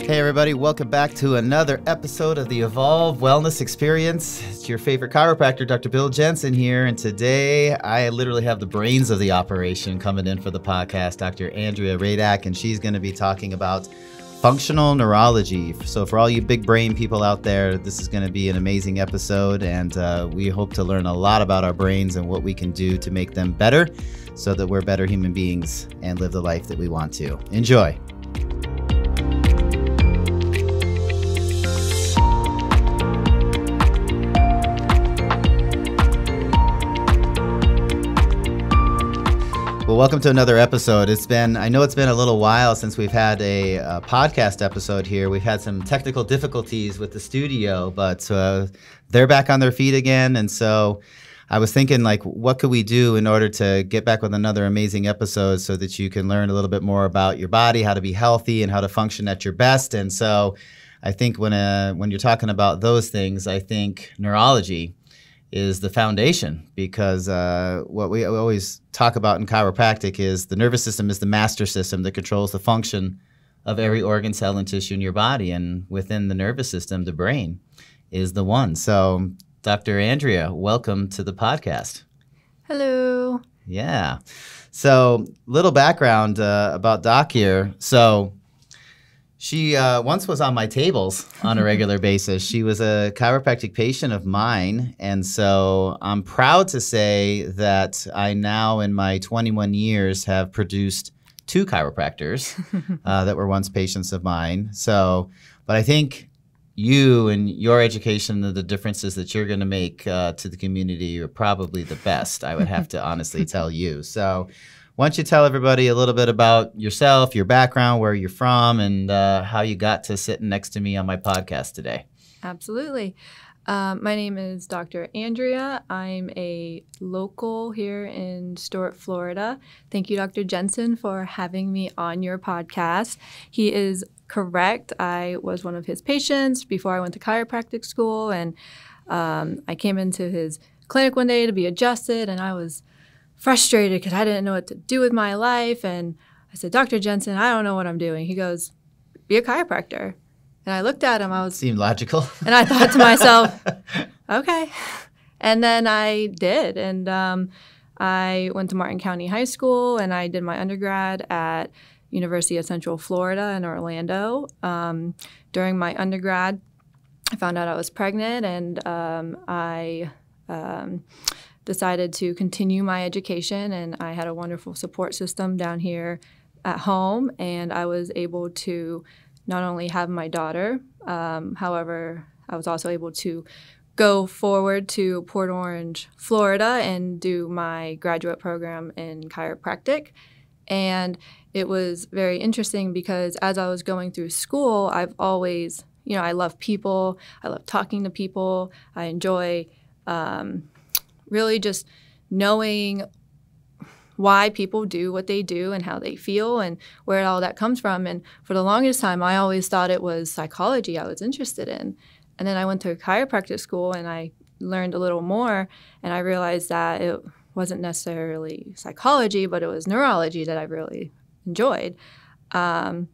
Hey everybody, welcome back to another episode of the Evolve Wellness Experience. It's your favorite chiropractor, Dr. Bill Jensen here, and today I literally have the brains of the operation coming in for the podcast, Dr. Andrea Radak, and she's going to be talking about functional neurology. So for all you big brain people out there, this is going to be an amazing episode, and we hope to learn a lot about our brains and what we can do to make them better so that we're better human beings and live the life that we want to. Enjoy. Well, welcome to another episode. I know it's been a little while since we've had a podcast episode here. We've had some technical difficulties with the studio, but they're back on their feet again. And so I was thinking, like, what could we do in order to get back with another amazing episode so that you can learn a little bit more about your body, how to be healthy, and how to function at your best. And so I think when you're talking about those things, I think neurology is the foundation, because what we always talk about in chiropractic is the nervous system is the master system that controls the function of every organ, cell, and tissue in your body. And within the nervous system, the brain is the one. So, Dr. Andrea, welcome to the podcast. Hello. Yeah. So, little background about Doc here. So, she once was on my tables on a regular basis. She was a chiropractic patient of mine, and so I'm proud to say that I now, in my 21 years, have produced 2 chiropractors that were once patients of mine. So, but I think you and your education and the differences that you're going to make to the community are probably the best, I would have to honestly tell you. So why don't you tell everybody a little bit about yourself, your background, where you're from, and how you got to sitting next to me on my podcast today. Absolutely. My name is Dr. Andrea. I'm a local here in Stuart, Florida. Thank you, Dr. Jensen, for having me on your podcast. He is correct. I was one of his patients before I went to chiropractic school, and I came into his clinic one day to be adjusted, and I was frustrated because I didn't know what to do with my life. And I said, Dr. Jensen, I don't know what I'm doing. He goes, be a chiropractor. And I looked at him. Seemed logical. And I thought to myself, okay. And then I did. And I went to Martin County High School, and I did my undergrad at University of Central Florida in Orlando. During my undergrad, I found out I was pregnant, and I decided to continue my education, and I had a wonderful support system down here at home, and I was able to not only have my daughter, however, I was also able to go forward to Port Orange, Florida, and do my graduate program in chiropractic. And it was very interesting because as I was going through school, I've always, I love people, I love talking to people, I enjoy really just knowing why people do what they do and how they feel and where all that comes from. And for the longest time, I always thought it was psychology I was interested in. And then I went to chiropractic school and I learned a little more, and I realized that it wasn't necessarily psychology, but it was neurology that I really enjoyed. So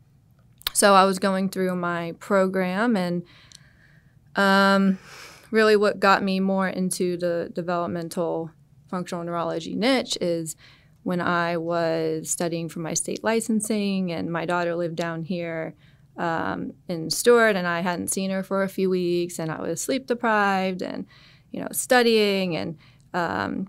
I was going through my program, and really what got me more into the developmental functional neurology niche is when I was studying for my state licensing, and my daughter lived down here in Stuart, and I hadn't seen her for a few weeks, and I was sleep deprived and, studying and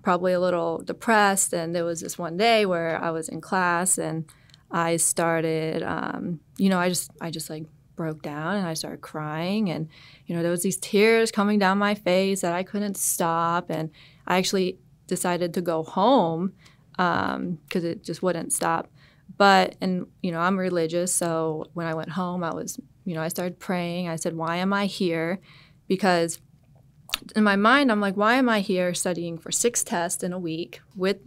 probably a little depressed. And there was this one day where I was in class, and I started, I just like broke down, and I started crying, and there was these tears coming down my face that I couldn't stop, and I actually decided to go home because it just wouldn't stop. But I'm religious, so when I went home, I was I started praying. I said, why am I here? Because in my mind, I'm like, why am I here studying for 6 tests in a week with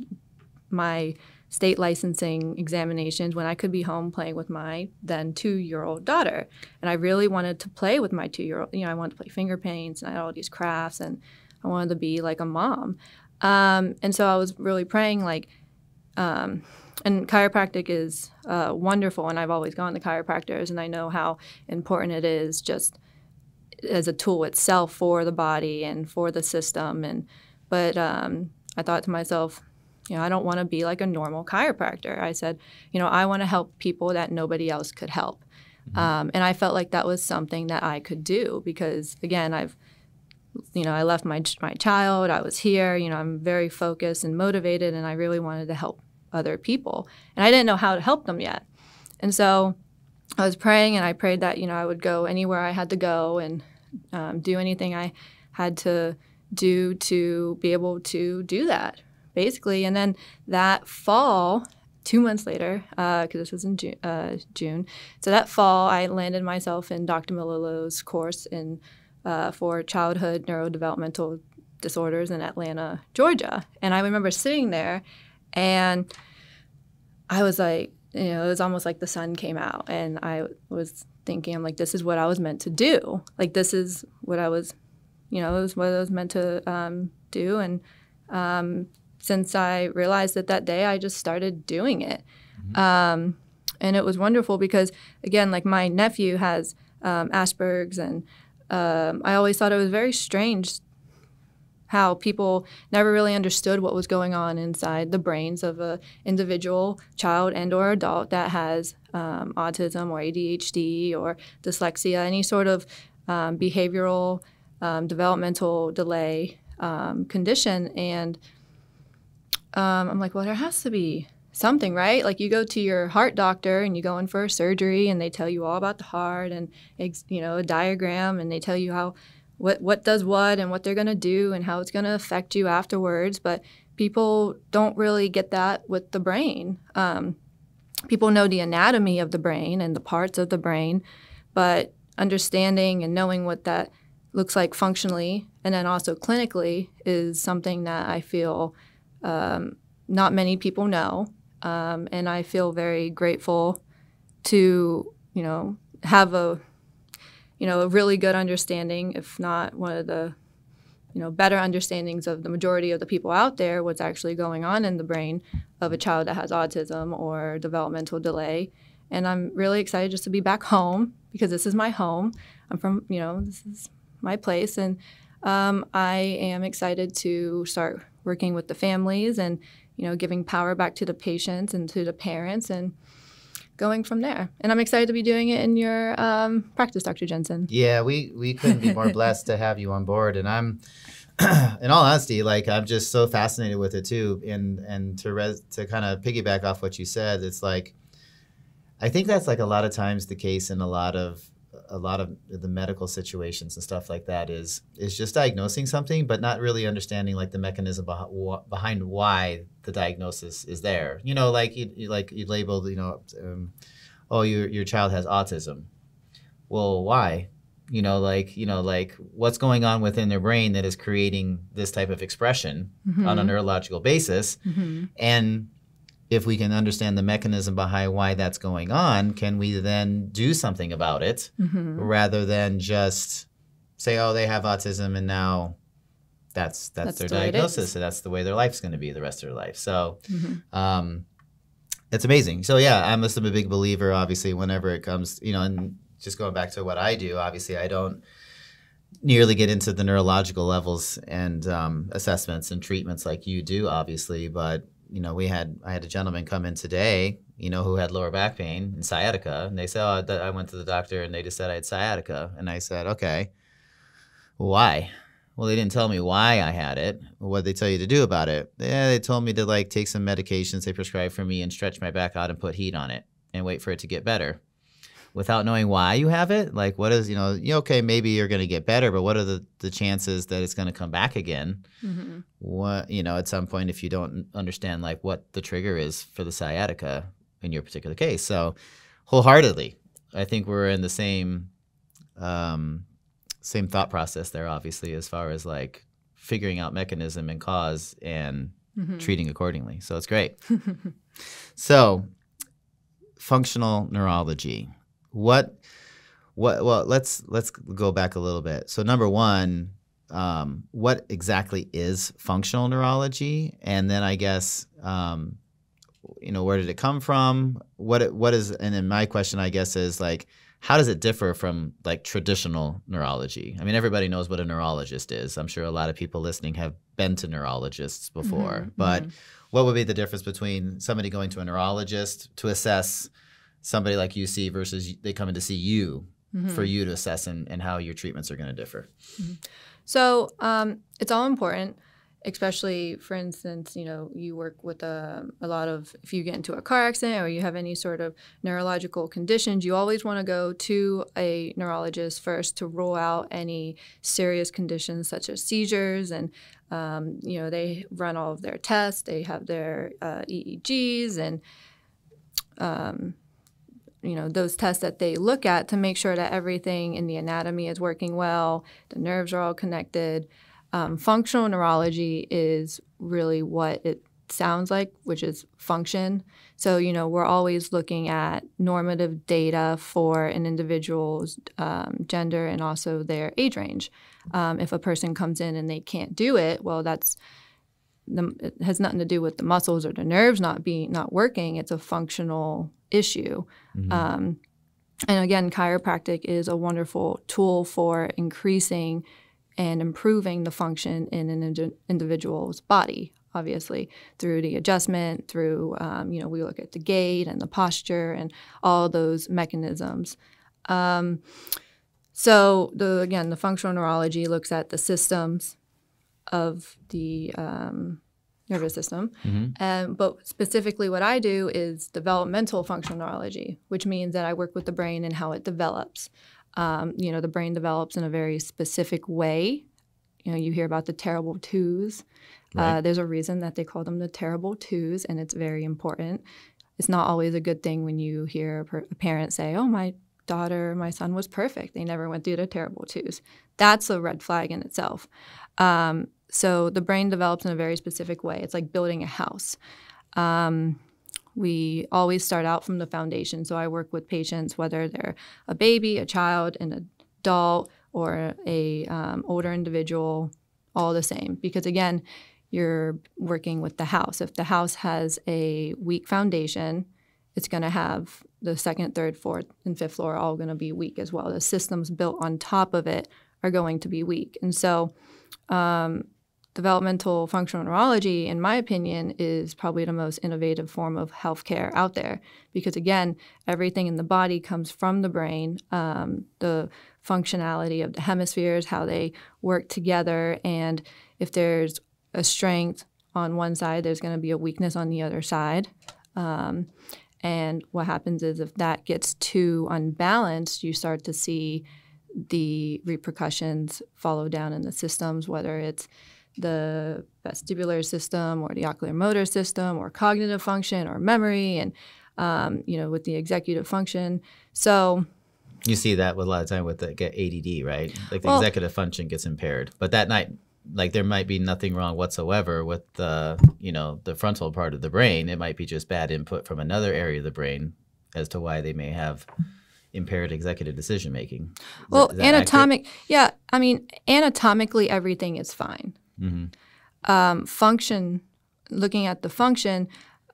my state licensing examinations when I could be home playing with my then 2-year-old daughter? And I really wanted to play with my 2-year-old. I wanted to play finger paints, and I had all these crafts, and I wanted to be like a mom. And so I was really praying, like, And chiropractic is wonderful, and I've always gone to chiropractors, and I know how important it is just as a tool itself for the body and for the system. But I thought to myself, I don't want to be like a normal chiropractor. I said, I want to help people that nobody else could help. And I felt like that was something that I could do because, again, I left my child. I was here. I'm very focused and motivated, and I really wanted to help other people. And I didn't know how to help them yet. And so I was praying, and I prayed that, I would go anywhere I had to go and do anything I had to do to be able to do that, basically. And then that fall, 2 months later, because this was in June, so that fall I landed myself in Dr. Malillo's course for childhood neurodevelopmental disorders in Atlanta, Georgia. And I remember sitting there, and I was like, it was almost like the sun came out, and I was thinking, I'm like, this is what I was meant to do. Like, this is what I was, it was what I was meant to do. And since I realized that day, I just started doing it. And it was wonderful because, again, like my nephew has Asperger's, and I always thought it was very strange how people never really understood what was going on inside the brains of an individual child and or adult that has autism or ADHD or dyslexia, any sort of behavioral developmental delay condition. And I'm like, well, there has to be something, right? Like, you go to your heart doctor and you go in for a surgery, and they tell you all about the heart and, a diagram, and they tell you how what does what and what they're going to do and how it's going to affect you afterwards. But people don't really get that with the brain. People know the anatomy of the brain and the parts of the brain, but understanding and knowing what that looks like functionally and then also clinically is something that I feel not many people know. And I feel very grateful to, have a really good understanding, if not one of the, better understandings of the majority of the people out there, what's actually going on in the brain of a child that has autism or developmental delay. And I'm really excited just to be back home because this is my home. I'm from, this is my place. And I am excited to start working with the families and, giving power back to the patients and to the parents and going from there. And I'm excited to be doing it in your practice, Dr. Jensen. Yeah, we couldn't be more blessed to have you on board. And I'm, in all honesty, like, I'm just so fascinated with it too. And to kind of piggyback off what you said, it's like, I think that's like a lot of times the case in a lot of the medical situations and stuff like that is just diagnosing something, but not really understanding like the mechanism behind why the diagnosis is there. Like you labeled, oh, your child has autism. Well, why? Like what's going on within their brain that is creating this type of expression on a neurological basis, and if we can understand the mechanism behind why that's going on, can we then do something about it rather than just say, oh, they have autism and now that's their diagnosis. So that's the way their life's going to be the rest of their life. So it's amazing. So, yeah, I'm a big believer, obviously, whenever it comes, and just going back to what I do, obviously, I don't nearly get into the neurological levels and assessments and treatments like you do, obviously, but I had a gentleman come in today, who had lower back pain and sciatica. And they said, I went to the doctor and they just said I had sciatica. And I said, okay, why? Well, they didn't tell me why I had it. What did they tell you to do about it? Yeah, they told me to take some medications they prescribed for me and stretch my back out and put heat on it and wait for it to get better. Without knowing why you have it, like what is, okay, maybe you're going to get better, but what are the chances that it's going to come back again? What, at some point, if you don't understand like what the trigger is for the sciatica in your particular case. So wholeheartedly, I think we're in the same thought process there, obviously, as far as like figuring out mechanism and cause and treating accordingly. So it's great. So functional neurology. Well, let's go back a little bit. So number one, what exactly is functional neurology? And then I guess where did it come from? What is, and then my question, I guess, is like, how does it differ from like traditional neurology? I mean, everybody knows what a neurologist is. I'm sure a lot of people listening have been to neurologists before, but what would be the difference between somebody going to a neurologist to assess somebody like you see versus they come in to see you for you to assess and how your treatments are going to differ? So it's all important, especially, for instance, you work with a lot of, if you get into a car accident or you have any sort of neurological conditions, you always want to go to a neurologist first to rule out any serious conditions such as seizures. And, they run all of their tests. They have their EEGs and, those tests that they look at to make sure that everything in the anatomy is working well, the nerves are all connected. Functional neurology is really what it sounds like, which is function. So, we're always looking at normative data for an individual's gender and also their age range. If a person comes in and they can't do it, well, it has nothing to do with the muscles or the nerves not working. It's a functional issue. And again, chiropractic is a wonderful tool for increasing and improving the function in an individual's body, obviously, through the adjustment, through, we look at the gait and the posture and all those mechanisms. So, the functional neurology looks at the systems of the nervous system. But specifically what I do is developmental functional neurology, which means that I work with the brain and how it develops. The brain develops in a very specific way. You hear about the terrible twos. Right. There's a reason that they call them the terrible twos, and it's very important. It's not always a good thing when you hear a parent say, oh, my son was perfect. They never went through the terrible twos. That's a red flag in itself. So the brain develops in a very specific way. It's like building a house. We always start out from the foundation. So I work with patients, whether they're a baby, a child, an adult, or a older individual, all the same. Because again, you're working with the house. If the house has a weak foundation, it's going to have the second, third, fourth, and fifth floor all going to be weak as well. The systems built on top of it are going to be weak. And so developmental functional neurology, in my opinion, is probably the most innovative form of healthcare out there because, again, everything in the body comes from the brain, the functionality of the hemispheres, how they work together, and if there's a strength on one side, there's going to be a weakness on the other side. And what happens is if that gets too unbalanced, you start to see the repercussions follow down in the systems, whether it's the vestibular system or the ocular motor system or cognitive function or memory and, with the executive function. So you see that with a lot of time with the ADD, right? Like the executive function gets impaired. But that night, like there might be nothing wrong whatsoever with the frontal part of the brain. It might be just bad input from another area of the brain as to why they may have impaired executive decision making. Well, anatomically everything is fine. Function, looking at the function,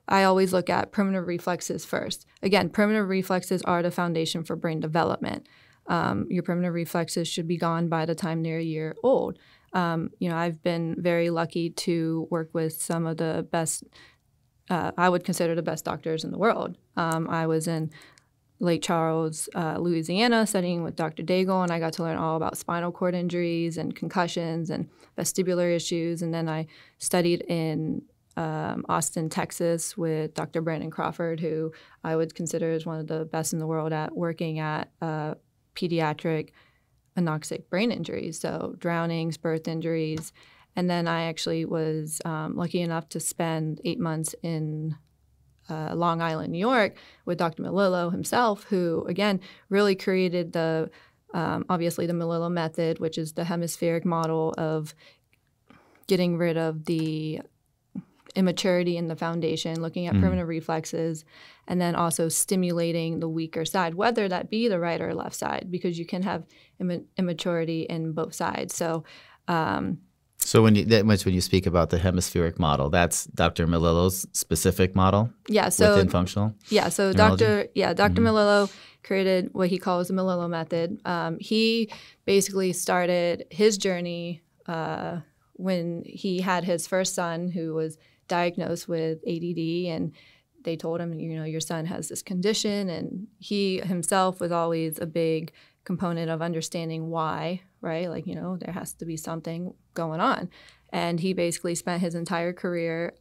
I always look at primitive reflexes first. Again, primitive reflexes are the foundation for brain development. Your primitive reflexes should be gone by the time they're a year old. I've been very lucky to work with some of the best, I would consider the best doctors in the world. I was in Lake Charles, Louisiana, studying with Dr. Daigle, and I got to learn all about spinal cord injuries and concussions and vestibular issues. And then I studied in Austin, Texas with Dr. Brandon Crawford, who I would consider as one of the best in the world at working at pediatric anoxic brain injuries, so drownings, birth injuries. And then I actually was lucky enough to spend 8 months in Long Island, New York, with Dr. Melillo himself, who, again, really created obviously the Melillo method, which is the hemispheric model of getting rid of the immaturity in the foundation, looking at primitive reflexes, and then also stimulating the weaker side, whether that be the right or left side, because you can have immaturity in both sides. So So when you speak about the hemispheric model, that's Dr. Melillo's specific model within functional neurology? Dr. Melillo created what he calls the Melillo method. He basically started his journey when he had his first son who was diagnosed with ADD, and they told him, your son has this condition, and he himself was always a big component of understanding why, right? Like, there has to be something going on. And he basically spent his entire career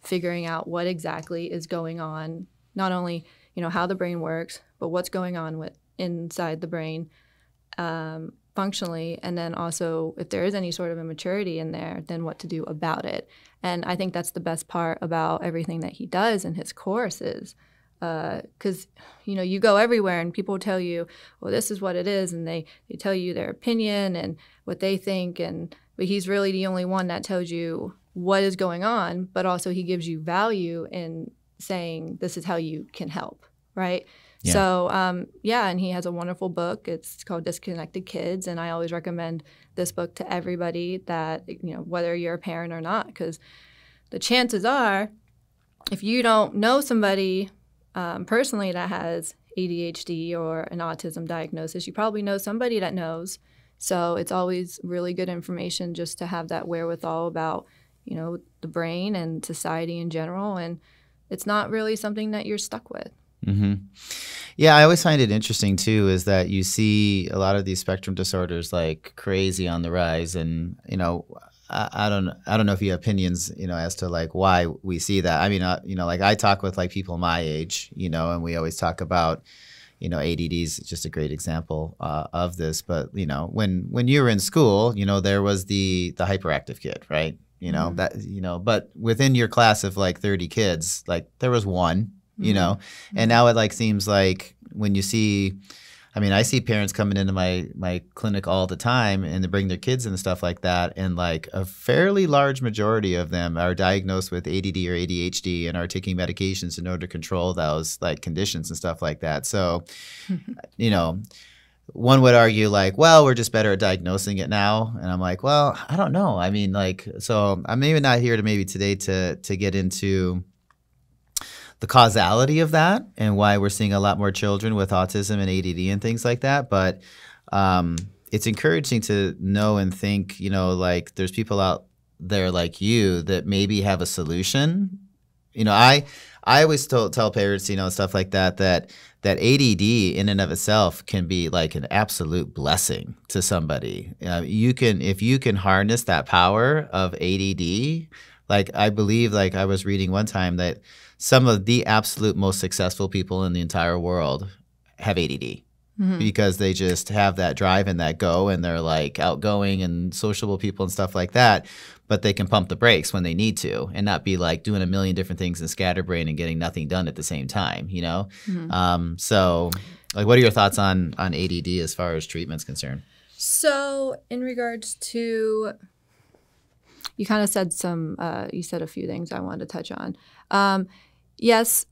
figuring out what exactly is going on, not only, how the brain works, but what's going on inside the brain functionally, and then also if there is any sort of immaturity in there, then what to do about it. And I think that's the best part about everything that he does in his courses. Because, you go everywhere and people tell you, well, this is what it is, and they tell you their opinion and what they think, but he's really the only one that tells you what is going on, but also he gives you value in saying this is how you can help, right? Yeah. So, and he has a wonderful book. It's called Disconnected Kids, and I always recommend this book to everybody that, whether you're a parent or not, because the chances are if you don't know somebody personally that has ADHD or an autism diagnosis, you probably know somebody that knows. So it's always really good information just to have that wherewithal about, the brain and society in general. And it's not really something that you're stuck with. Mm-hmm. Yeah, I always find it interesting too, is that you see a lot of these spectrum disorders like crazy on the rise, and I don't know if you have opinions, as to like why we see that. I mean, like I talk with like people my age, and we always talk about, ADD is just a great example of this. But when you were in school, there was the hyperactive kid, right? But within your class of like 30 kids, like there was one. And now it like seems like when you see, I see parents coming into my clinic all the time, and they bring their kids and stuff like that, and like a fairly large majority of them are diagnosed with ADD or ADHD and are taking medications in order to control those like conditions and stuff like that. So, one would argue like, well, we're just better at diagnosing it now. And I'm like, well, I don't know. I mean, like, so I'm maybe not here today to get into the causality of that and why we're seeing a lot more children with autism and ADD and things like that. But it's encouraging to know and think, like there's people out there like you that maybe have a solution. I always tell parents, stuff like that ADD in and of itself can be like an absolute blessing to somebody. If you can harness that power of ADD, like I believe, like I was reading one time that some of the absolute most successful people in the entire world have ADD because they just have that drive and that go, and they're like outgoing and sociable people and stuff like that, but they can pump the brakes when they need to and not be like doing a million different things in scatterbrain and getting nothing done at the same time, So like, what are your thoughts on ADD as far as treatment's concerned? So in regards to, you kind of said you said a few things I wanted to touch on. Yes,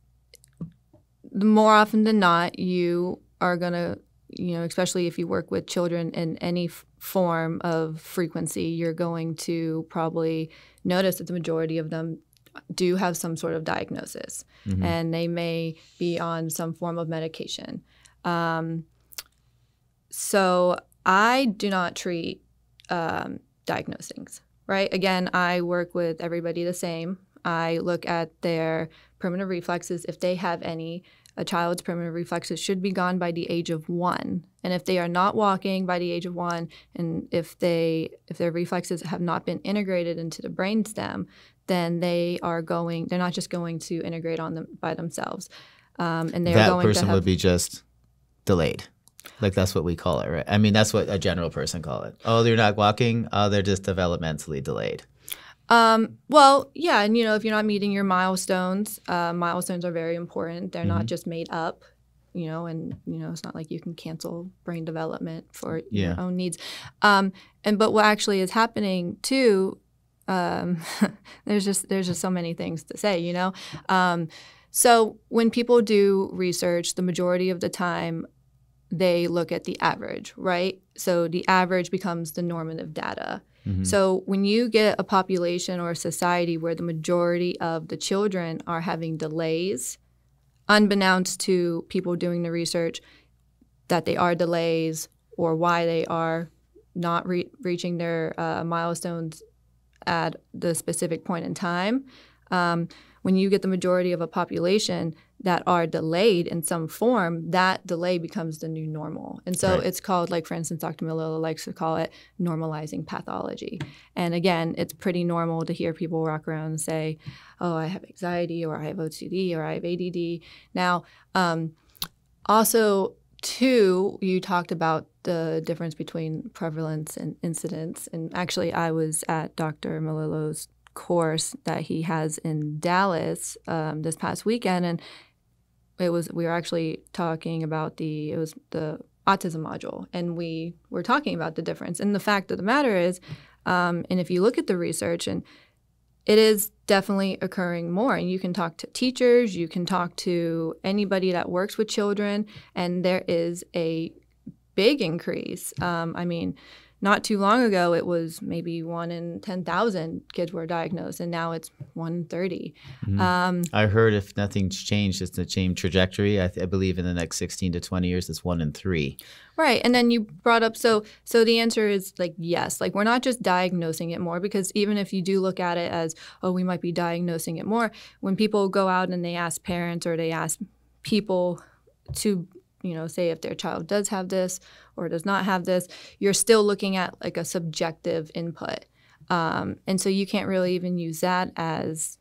more often than not, you are going to, especially if you work with children in any form of frequency, you're going to probably notice that the majority of them do have some sort of diagnosis, and they may be on some form of medication. So I do not treat diagnosings, right? Again, I work with everybody the same. I look at their primitive reflexes. If they have any, a child's primitive reflexes should be gone by the age of 1. And if they are not walking by the age of 1, and if their reflexes have not been integrated into the brainstem, then they're not just going to integrate on them by themselves. And they are going to that person would be just delayed. Like that's what we call it, right? I mean, that's what a general person call it. Oh, they're not walking. Oh, they're just developmentally delayed. Well, yeah, and if you're not meeting your milestones are very important. They're not just made up, and it's not like you can cancel brain development for your own needs. But what actually is happening too, there's just so many things to say, So when people do research, the majority of the time they look at the average, right? So the average becomes the normative data. So when you get a population or a society where the majority of the children are having delays, unbeknownst to people doing the research that they are delays or why they are not reaching their milestones at the specific point in time, when you get the majority of a population that are delayed in some form, that delay becomes the new normal. And so it's called, like, for instance, Dr. Malillo likes to call it normalizing pathology. And again, it's pretty normal to hear people walk around and say, oh, I have anxiety, or I have OCD, or I have ADD. Now, also, too, you talked about the difference between prevalence and incidence. And actually, I was at Dr. Malillo's course that he has in Dallas this past weekend, and we were actually talking about the autism module, and we were talking about the difference. And the fact of the matter is, and if you look at the research, and it is definitely occurring more. And you can talk to teachers, you can talk to anybody that works with children, and there is a big increase. I mean, not too long ago, it was maybe 1 in 10,000 kids were diagnosed, and now it's 1 in 30. I heard if nothing's changed, it's the same trajectory. I believe in the next 16 to 20 years, it's 1 in 3. Right. And then you brought up, so the answer is, like, yes. Like, we're not just diagnosing it more, because even if you do look at it as, oh, we might be diagnosing it more, when people go out and they ask parents or they ask people to, say if their child does have this or does not have this, you're still looking at, like, a subjective input. And so you can't really even use that as,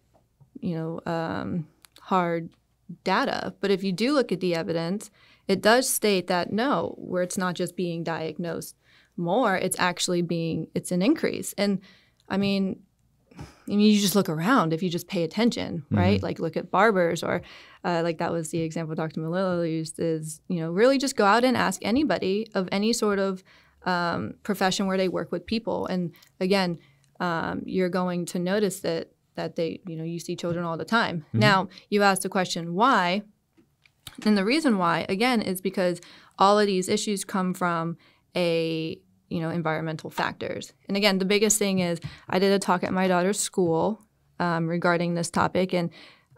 hard data. But if you do look at the evidence, it does state that no, where it's not just being diagnosed more, it's actually it's an increase. And I mean, you just look around if you just pay attention, right? Like, look at barbers, or like that was the example Dr. Malillo used, is, really just go out and ask anybody of any sort of profession where they work with people. And again, you're going to notice that they, you see children all the time. Now, you asked the question, why? And the reason why, again, is because all of these issues come from environmental factors. And again, the biggest thing is, I did a talk at my daughter's school regarding this topic, and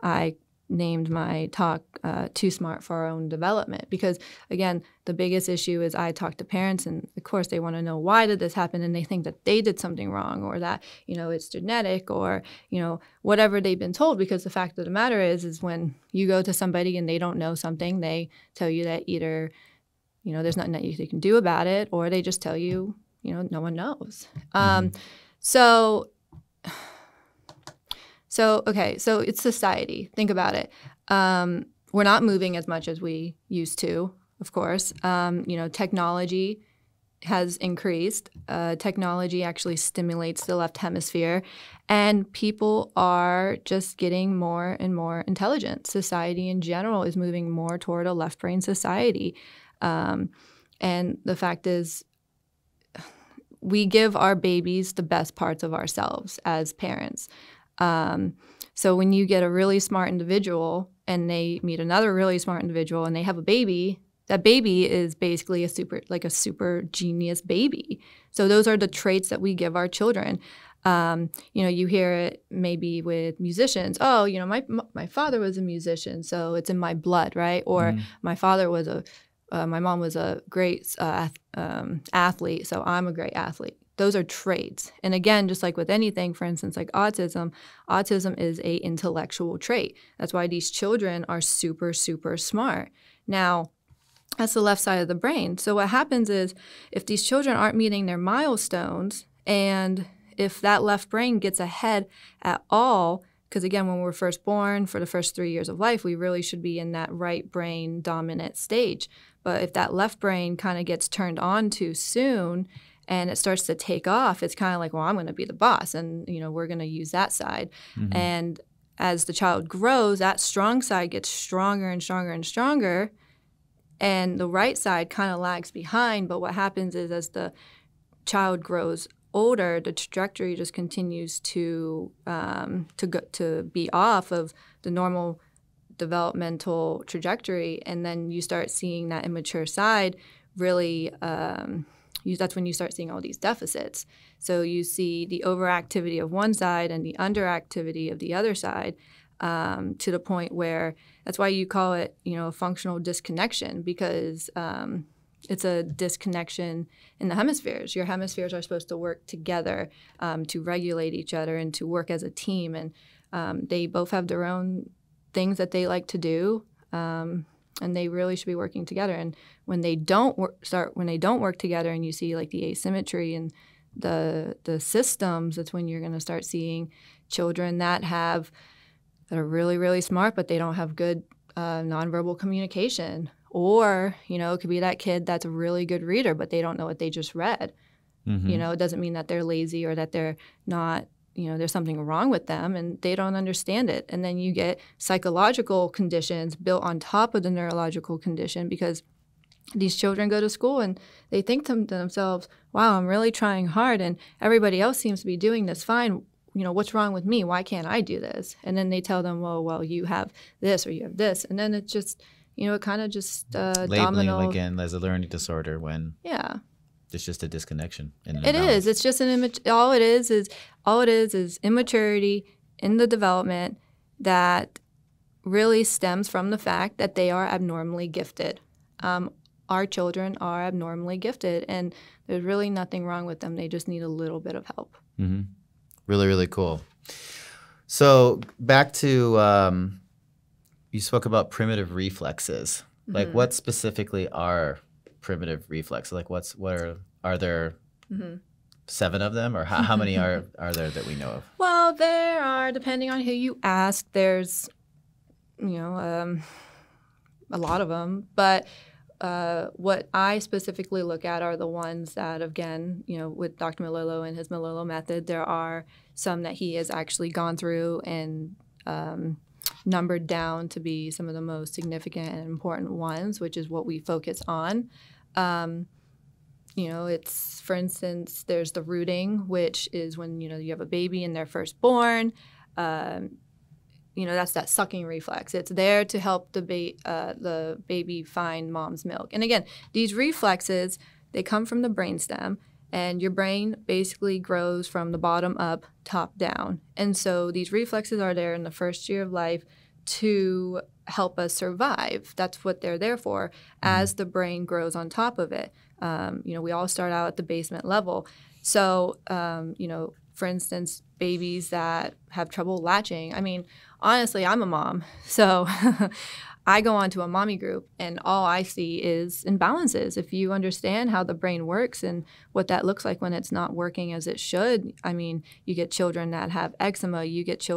I named my talk Too Smart for Our Own Development, because again, the biggest issue is I talk to parents, and of course they want to know, why did this happen, and they think that they did something wrong, or that it's genetic, or whatever they've been told. Because the fact of the matter is when you go to somebody and they don't know something, they tell you that either there's nothing that you can do about it, or they just tell you, no one knows. So it's society. Think about it. We're not moving as much as we used to, of course. Technology has increased. Technology actually stimulates the left hemisphere, and people are just getting more and more intelligent. Society in general is moving more toward a left brain society. And the fact is, we give our babies the best parts of ourselves as parents. So when you get a really smart individual and they meet another really smart individual and they have a baby, that baby is basically a super genius baby. So those are the traits that we give our children. You hear it maybe with musicians. Oh, my father was a musician, so it's in my blood, right? Or my mom was a great athlete, so I'm a great athlete. Those are traits. And again, just like with anything, for instance, like autism is a intellectual trait. That's why these children are super, super smart. Now, that's the left side of the brain. So what happens is, if these children aren't meeting their milestones, and if that left brain gets ahead at all, because again, when we're first born, for the first 3 years of life, we really should be in that right brain dominant stage. But if that left brain kind of gets turned on too soon and it starts to take off, it's kind of like, well, I'm going to be the boss, and we're going to use that side. And as the child grows, that strong side gets stronger and stronger and stronger, and the right side kind of lags behind. But what happens is, as the child grows older, the trajectory just continues to be off of the normal developmental trajectory, and then you start seeing that immature side really that's when you start seeing all these deficits. So you see the overactivity of one side and the underactivity of the other side, to the point where that's why you call it, a functional disconnection, because it's a disconnection in the hemispheres. Your hemispheres are supposed to work together to regulate each other and to work as a team. And they both have their own things that they like to do, and they really should be working together. And when they don't work together, and you see like the asymmetry and the systems, that's when you're going to start seeing children that are really, really smart, but they don't have good nonverbal communication. Or, it could be that kid that's a really good reader, but they don't know what they just read. Mm-hmm. It doesn't mean that they're lazy or that they're not, there's something wrong with them and they don't understand it. And then you get psychological conditions built on top of the neurological condition, because these children go to school and they think to themselves, wow, I'm really trying hard and everybody else seems to be doing this fine. What's wrong with me? Why can't I do this? And then they tell them, well, you have this or you have this. And then it just, it kind of just labeling them again as a learning disorder when it's just a disconnection. It is. It's just all it is immaturity in the development that really stems from the fact that they are abnormally gifted. Our children are abnormally gifted, and there's really nothing wrong with them. They just need a little bit of help. Mm-hmm. Really, really cool. So back to you spoke about primitive reflexes. Mm-hmm. Like, what specifically are primitive reflexes? Like, are there 7 of them, or how many are there that we know of? Well, there are, depending on who you ask. There's, a lot of them, but what I specifically look at are the ones that, again, with Dr. Melillo and his Melillo method, there are some that he has actually gone through and numbered down to be some of the most significant and important ones, which is what we focus on. It's, for instance, there's the rooting, which is when, you have a baby and they're first born. That's that sucking reflex. It's there to help the baby find mom's milk. And again, these reflexes, they come from the brainstem, and your brain basically grows from the bottom up, top down. And so these reflexes are there in the first year of life to help us survive. That's what they're there for, as the brain grows on top of it. We all start out at the basement level. So, for instance, babies that have trouble latching. I mean, honestly, I'm a mom, so I go onto a mommy group, and all I see is imbalances. If you understand how the brain works and what that looks like when it's not working as it should, I mean, you get children that have eczema, you get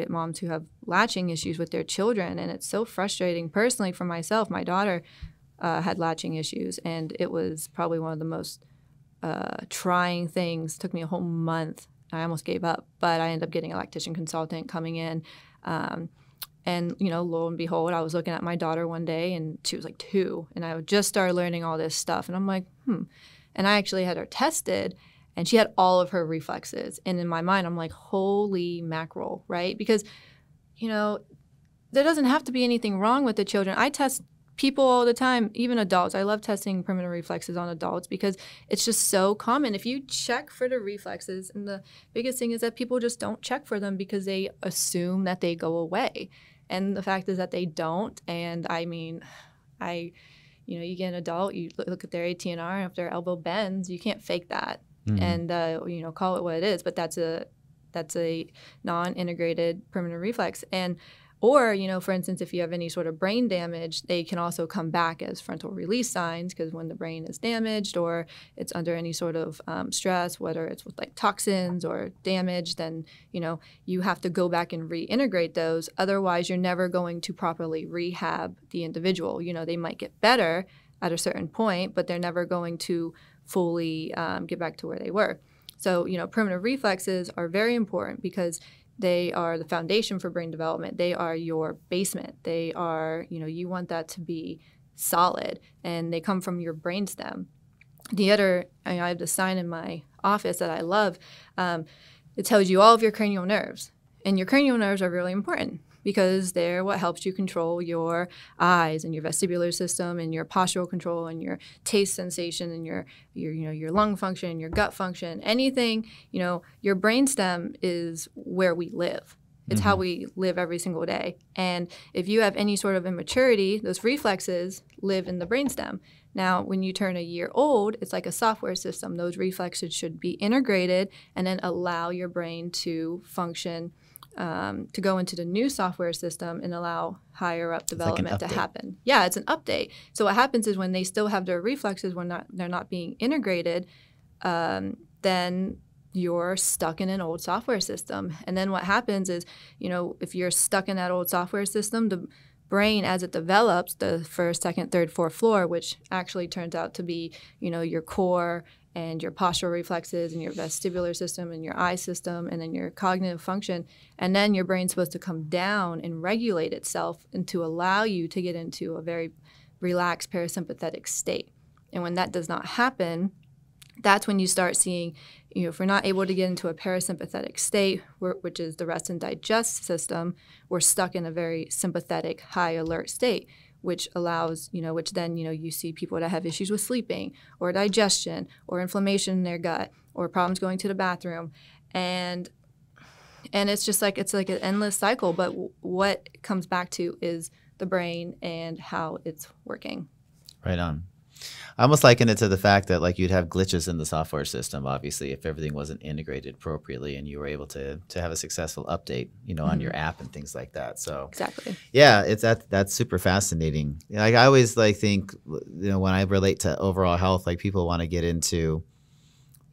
moms who have latching issues with their children, and it's so frustrating. Personally, for myself, my daughter had latching issues, and it was probably one of the most trying things. It took me a whole month. I almost gave up, but I ended up getting a lactation consultant coming in. And, lo and behold, I was looking at my daughter one day, and she was like 2, and I just started learning all this stuff. And I'm like, And I actually had her tested, and she had all of her reflexes. And in my mind, I'm like, holy mackerel, right? Because, there doesn't have to be anything wrong with the children. I test people all the time, even adults. I love testing primitive reflexes on adults because it's just so common. If you check for the reflexes, and the biggest thing is that people just don't check for them because they assume that they go away. And the fact is that they don't. And I mean, you get an adult, you look at their ATNR, and if their elbow bends, you can't fake that. Mm-hmm. And, call it what it is. But that's a non-integrated primitive reflex. Or, for instance, if you have any sort of brain damage, they can also come back as frontal release signs, because when the brain is damaged or it's under any sort of stress, whether it's with like toxins or damage, then, you have to go back and reintegrate those. Otherwise, you're never going to properly rehab the individual. They might get better at a certain point, but they're never going to fully get back to where they were. So, primitive reflexes are very important because they are the foundation for brain development. They are your basement. They are, you want that to be solid, and they come from your brainstem. The other, I have this sign in my office that I love. It tells you all of your cranial nerves, and your cranial nerves are really important because they're what helps you control your eyes and your vestibular system and your postural control and your taste sensation and your lung function and your gut function. Anything, your brainstem is where we live. It's how we live every single day. And if you have any sort of immaturity, those reflexes live in the brainstem. Now, when you turn a year old, it's like a software system. Those reflexes should be integrated and then allow your brain to function, to go into the new software system and allow higher up development to happen. Yeah, it's an update. So what happens is when they still have their reflexes, when they're not being integrated, then you're stuck in an old software system. And then what happens is, if you're stuck in that old software system, the brain, as it develops, the first, second, third, fourth floor, which actually turns out to be, your core and your postural reflexes and your vestibular system and your eye system and then your cognitive function. And then your brain's supposed to come down and regulate itself and to allow you to get into a very relaxed parasympathetic state. And when that does not happen, that's when you start seeing, if we're not able to get into a parasympathetic state, which is the rest and digest system, we're stuck in a very sympathetic, high alert state, which allows, which then, you see people that have issues with sleeping or digestion or inflammation in their gut or problems going to the bathroom. And it's just it's like an endless cycle. But what it comes back to is the brain and how it's working. Right on. I almost liken it to the fact that you'd have glitches in the software system, obviously, if everything wasn't integrated appropriately and you were able to have a successful update, on your app and things like that. So exactly. Yeah, that's super fascinating. I always think, when I relate to overall health, people want to get into,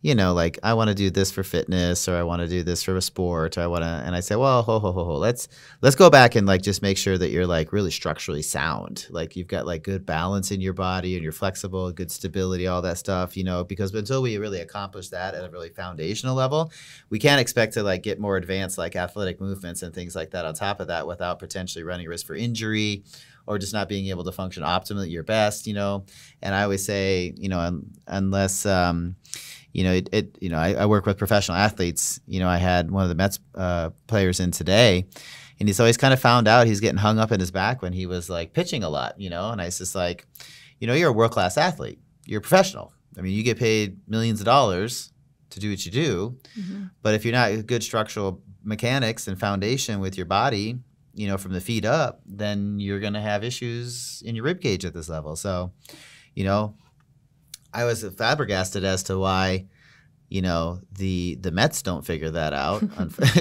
I want to do this for fitness or I want to do this for a sport or and I say, well, let's go back and just make sure that you're really structurally sound. You've got good balance in your body and you're flexible, good stability, all that stuff, because until we really accomplish that at a really foundational level, we can't expect to get more advanced athletic movements and things like that on top of that without potentially running risk for injury or just not being able to function optimally at your best, And I always say, unless I work with professional athletes. I had one of the Mets players in today, and he's always kind of found out he's getting hung up in his back when he was pitching a lot, And I was just you're a world-class athlete. You're a professional. I mean, you get paid millions of dollars to do what you do, but if you're not good structural mechanics and foundation with your body, from the feet up, then you're going to have issues in your rib cage at this level. So, I was flabbergasted as to why, the Mets don't figure that out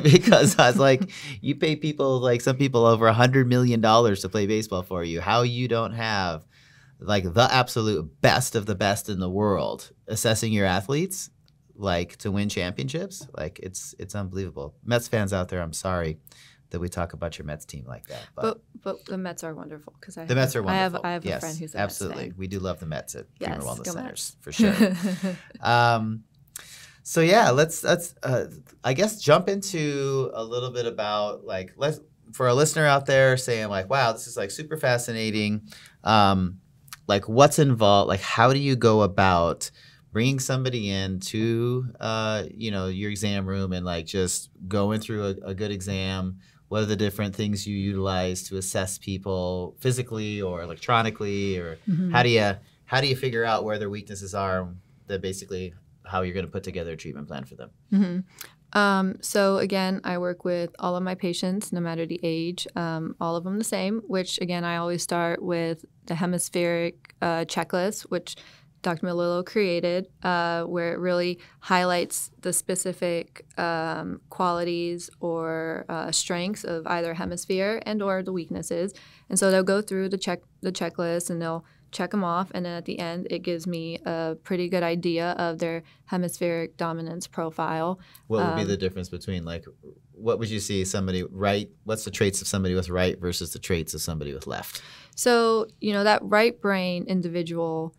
because I was you pay people some people over $100 million to play baseball for you. How you don't have the absolute best of the best in the world assessing your athletes to win championships? It's unbelievable. Mets fans out there, I'm sorry that we talk about your Mets team like that. But the Mets are wonderful because the Mets are wonderful. I have a friend who's a absolutely. Mets fan. We do love the Mets at Premier Wellness Centers Mets. for sure. So yeah, let's I guess jump into a little bit about for a listener out there saying wow, this is super fascinating. What's involved? How do you go about bringing somebody in to your exam room and just going through a good exam? What are the different things you utilize to assess people physically or electronically, or how do you figure out where their weaknesses are? That basically how you're going to put together a treatment plan for them. So again, I work with all of my patients, no matter the age, all of them the same. Which again, I always start with the hemispheric checklist, which Dr. Melillo created, where it really highlights the specific qualities or strengths of either hemisphere and or the weaknesses. And so they'll go through the checklist and they'll check them off. And then at the end, it gives me a pretty good idea of their hemispheric dominance profile. What would be the difference between what would you see somebody right? What's the traits of somebody with right versus the traits of somebody with left? So, that right brain individual,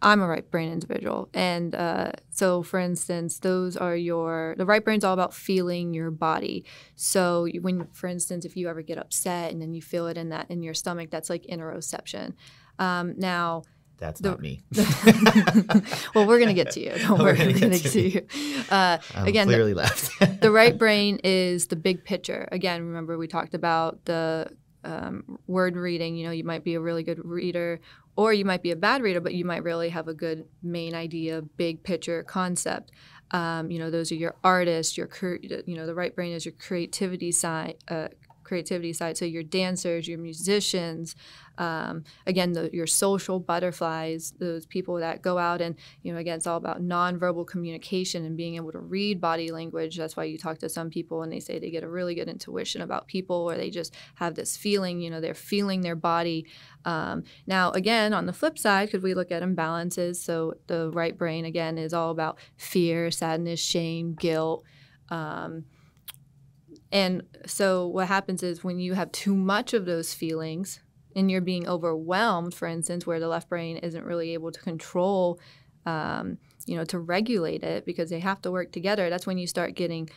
I'm a right brain individual. And so, for instance, those are the right brain's all about feeling your body. So for instance, if you ever get upset and then you feel it in your stomach, that's interoception. Now, That's not me. Well, we're going to get to you. Don't worry. We're going to get to you. Again, clearly left. The right brain is the big picture. Again, remember we talked about the word reading. You might be a really good reader or you might be a bad reader, but you might really have a good main idea, big picture concept. Those are your artists, the right brain is your creativity side. So your dancers, your musicians, your social butterflies, those people that go out and, again, it's all about nonverbal communication and being able to read body language. That's why you talk to some people and they say they get a really good intuition about people, or they just have this feeling, they're feeling their body. Now, again, on the flip side, because we look at imbalances, so the right brain, again, is all about fear, sadness, shame, guilt. And so what happens is when you have too much of those feelings and you're being overwhelmed, for instance, where the left brain isn't really able to control, to regulate it because they have to work together, that's when you start getting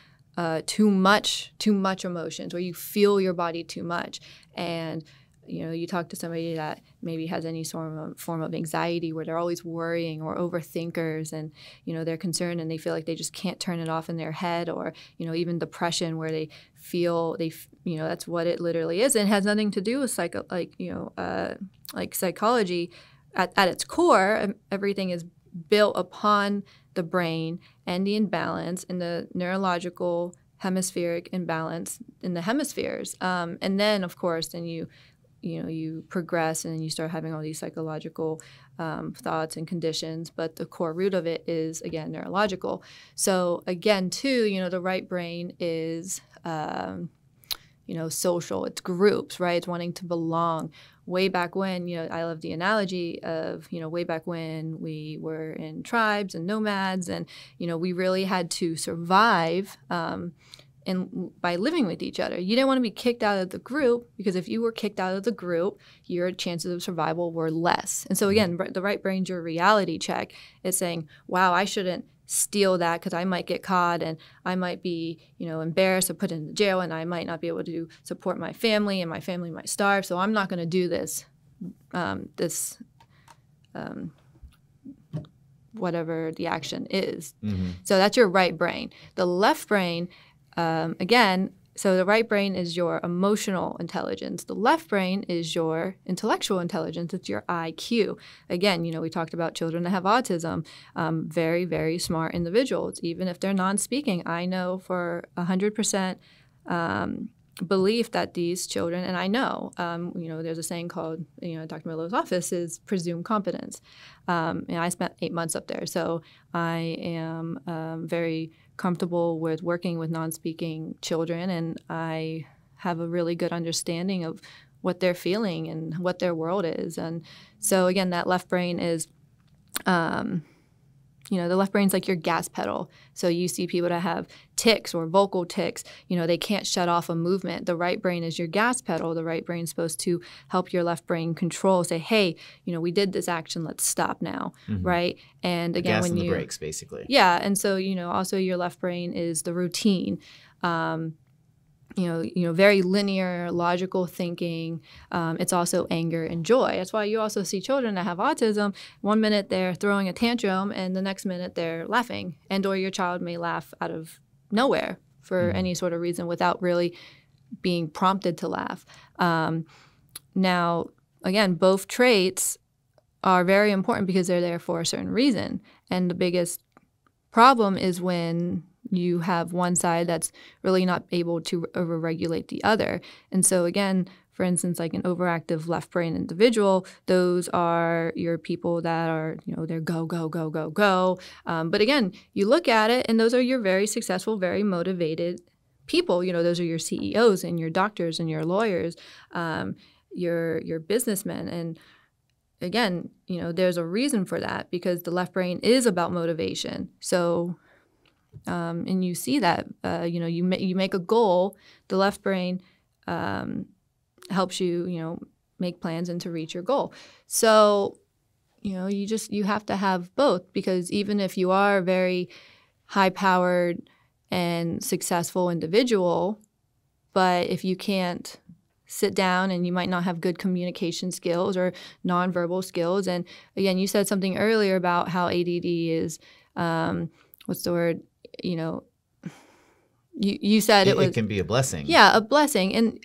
too much emotions, where you feel your body too much. And you talk to somebody that maybe has any form of anxiety where they're always worrying, or overthinkers, and they're concerned and they feel like they just can't turn it off in their head, or even depression where they feel that's what it literally is, and it has nothing to do with psychology. At its core, everything is built upon the brain and the imbalance and the neurological hemispheric imbalance in the hemispheres, and then of course then you progress and you start having all these psychological thoughts and conditions, but the core root of it is, again, neurological. So again, too, the right brain is, social. It's groups, right? It's wanting to belong. Way back when, I love the analogy of, way back when we were in tribes and nomads and, we really had to survive and by living with each other. You didn't want to be kicked out of the group, because if you were kicked out of the group, your chances of survival were less. And so again, the right brain's your reality check. It's saying, wow, I shouldn't steal that because I might get caught and I might be, embarrassed or put in jail, and I might not be able to support my family and my family might starve. So I'm not going to do this, whatever the action is. Mm-hmm. So that's your right brain. The left brain, so the right brain is your emotional intelligence. The left brain is your intellectual intelligence. It's your IQ. Again, we talked about children that have autism, very, very smart individuals, even if they're non-speaking. I know for 100% belief that these children, and I know, there's a saying called, Dr. Miller's office is presumed competence. I spent 8 months up there, so I am very comfortable with working with non-speaking children, and I have a really good understanding of what they're feeling and what their world is. And so again, that left brain is, the left brain's like your gas pedal. So you see people that have tics or vocal tics, they can't shut off a movement. The right brain is your gas pedal. The right brain's supposed to help your left brain control, say, hey, we did this action, let's stop now, mm-hmm. right? And again, the gas and the brakes, basically. Yeah, and so, also your left brain is the routine. Very linear, logical thinking. It's also anger and joy. That's why you also see children that have autism. 1 minute they're throwing a tantrum, and the next minute they're laughing. And or your child may laugh out of nowhere for any sort of reason without really being prompted to laugh. Now, again, both traits are very important because they're there for a certain reason. And the biggest problem is when you have one side that's really not able to overregulate the other. And so again, for instance, like an overactive left brain individual, those are your people that are, they're go, go, go, go, go. But again, you look at it and those are your very successful, very motivated people. Those are your CEOs and your doctors and your lawyers, your businessmen. And again, there's a reason for that because the left brain is about motivation. So and you see that, you make a goal, the left brain helps you, make plans and to reach your goal. So, you have to have both because even if you are a very high-powered and successful individual, but if you can't sit down and you might not have good communication skills or nonverbal skills. And again, you said something earlier about how ADD is, what's the word, you said it can be a blessing. Yeah, a blessing. And,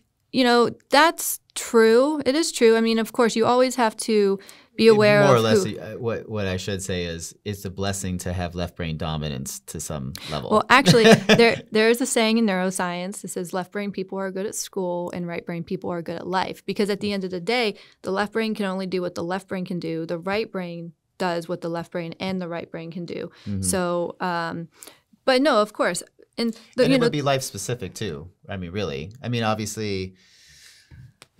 that's true. It is true. I mean, of course, you always have to be aware more of or less what I should say is it's a blessing to have left brain dominance to some level. Well, actually, there is a saying in neuroscience that says left brain people are good at school and right brain people are good at life. Because at the end of the day, the left brain can only do what the left brain can do. The right brain does what the left brain and the right brain can do. Mm-hmm. So, but no, of course. And it would be life specific too. I mean, really. I mean, obviously,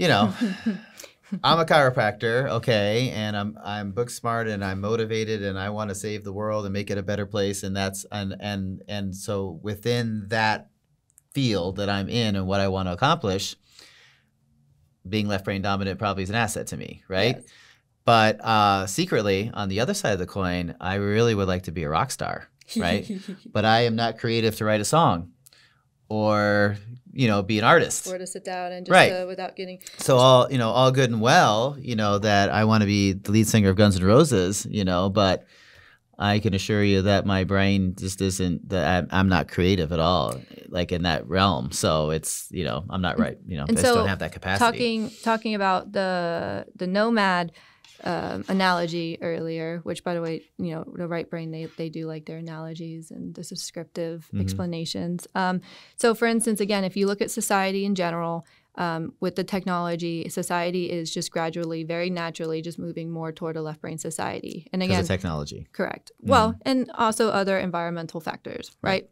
I'm a chiropractor, okay, and I'm book smart and I'm motivated and I want to save the world and make it a better place, and that's and so within that field that I'm in and what I want to accomplish, being left brain dominant probably is an asset to me, right? Yes. But secretly, on the other side of the coin, I really would like to be a rock star, right? But I am not creative to write a song or be an artist. Or to sit down and just without getting... So all good and well, that I want to be the lead singer of Guns N' Roses, but I can assure you that my brain just isn't, that I'm not creative at all, like in that realm. So it's, I'm not right. I just don't have that capacity. Talking about the nomad analogy earlier, which by the way, the right brain, they do like their analogies and the descriptive explanations. So for instance, again, if you look at society in general, with the technology, society is just gradually, very naturally just moving more toward a left brain society. And again, because of technology. Correct. Well, and also other environmental factors, right?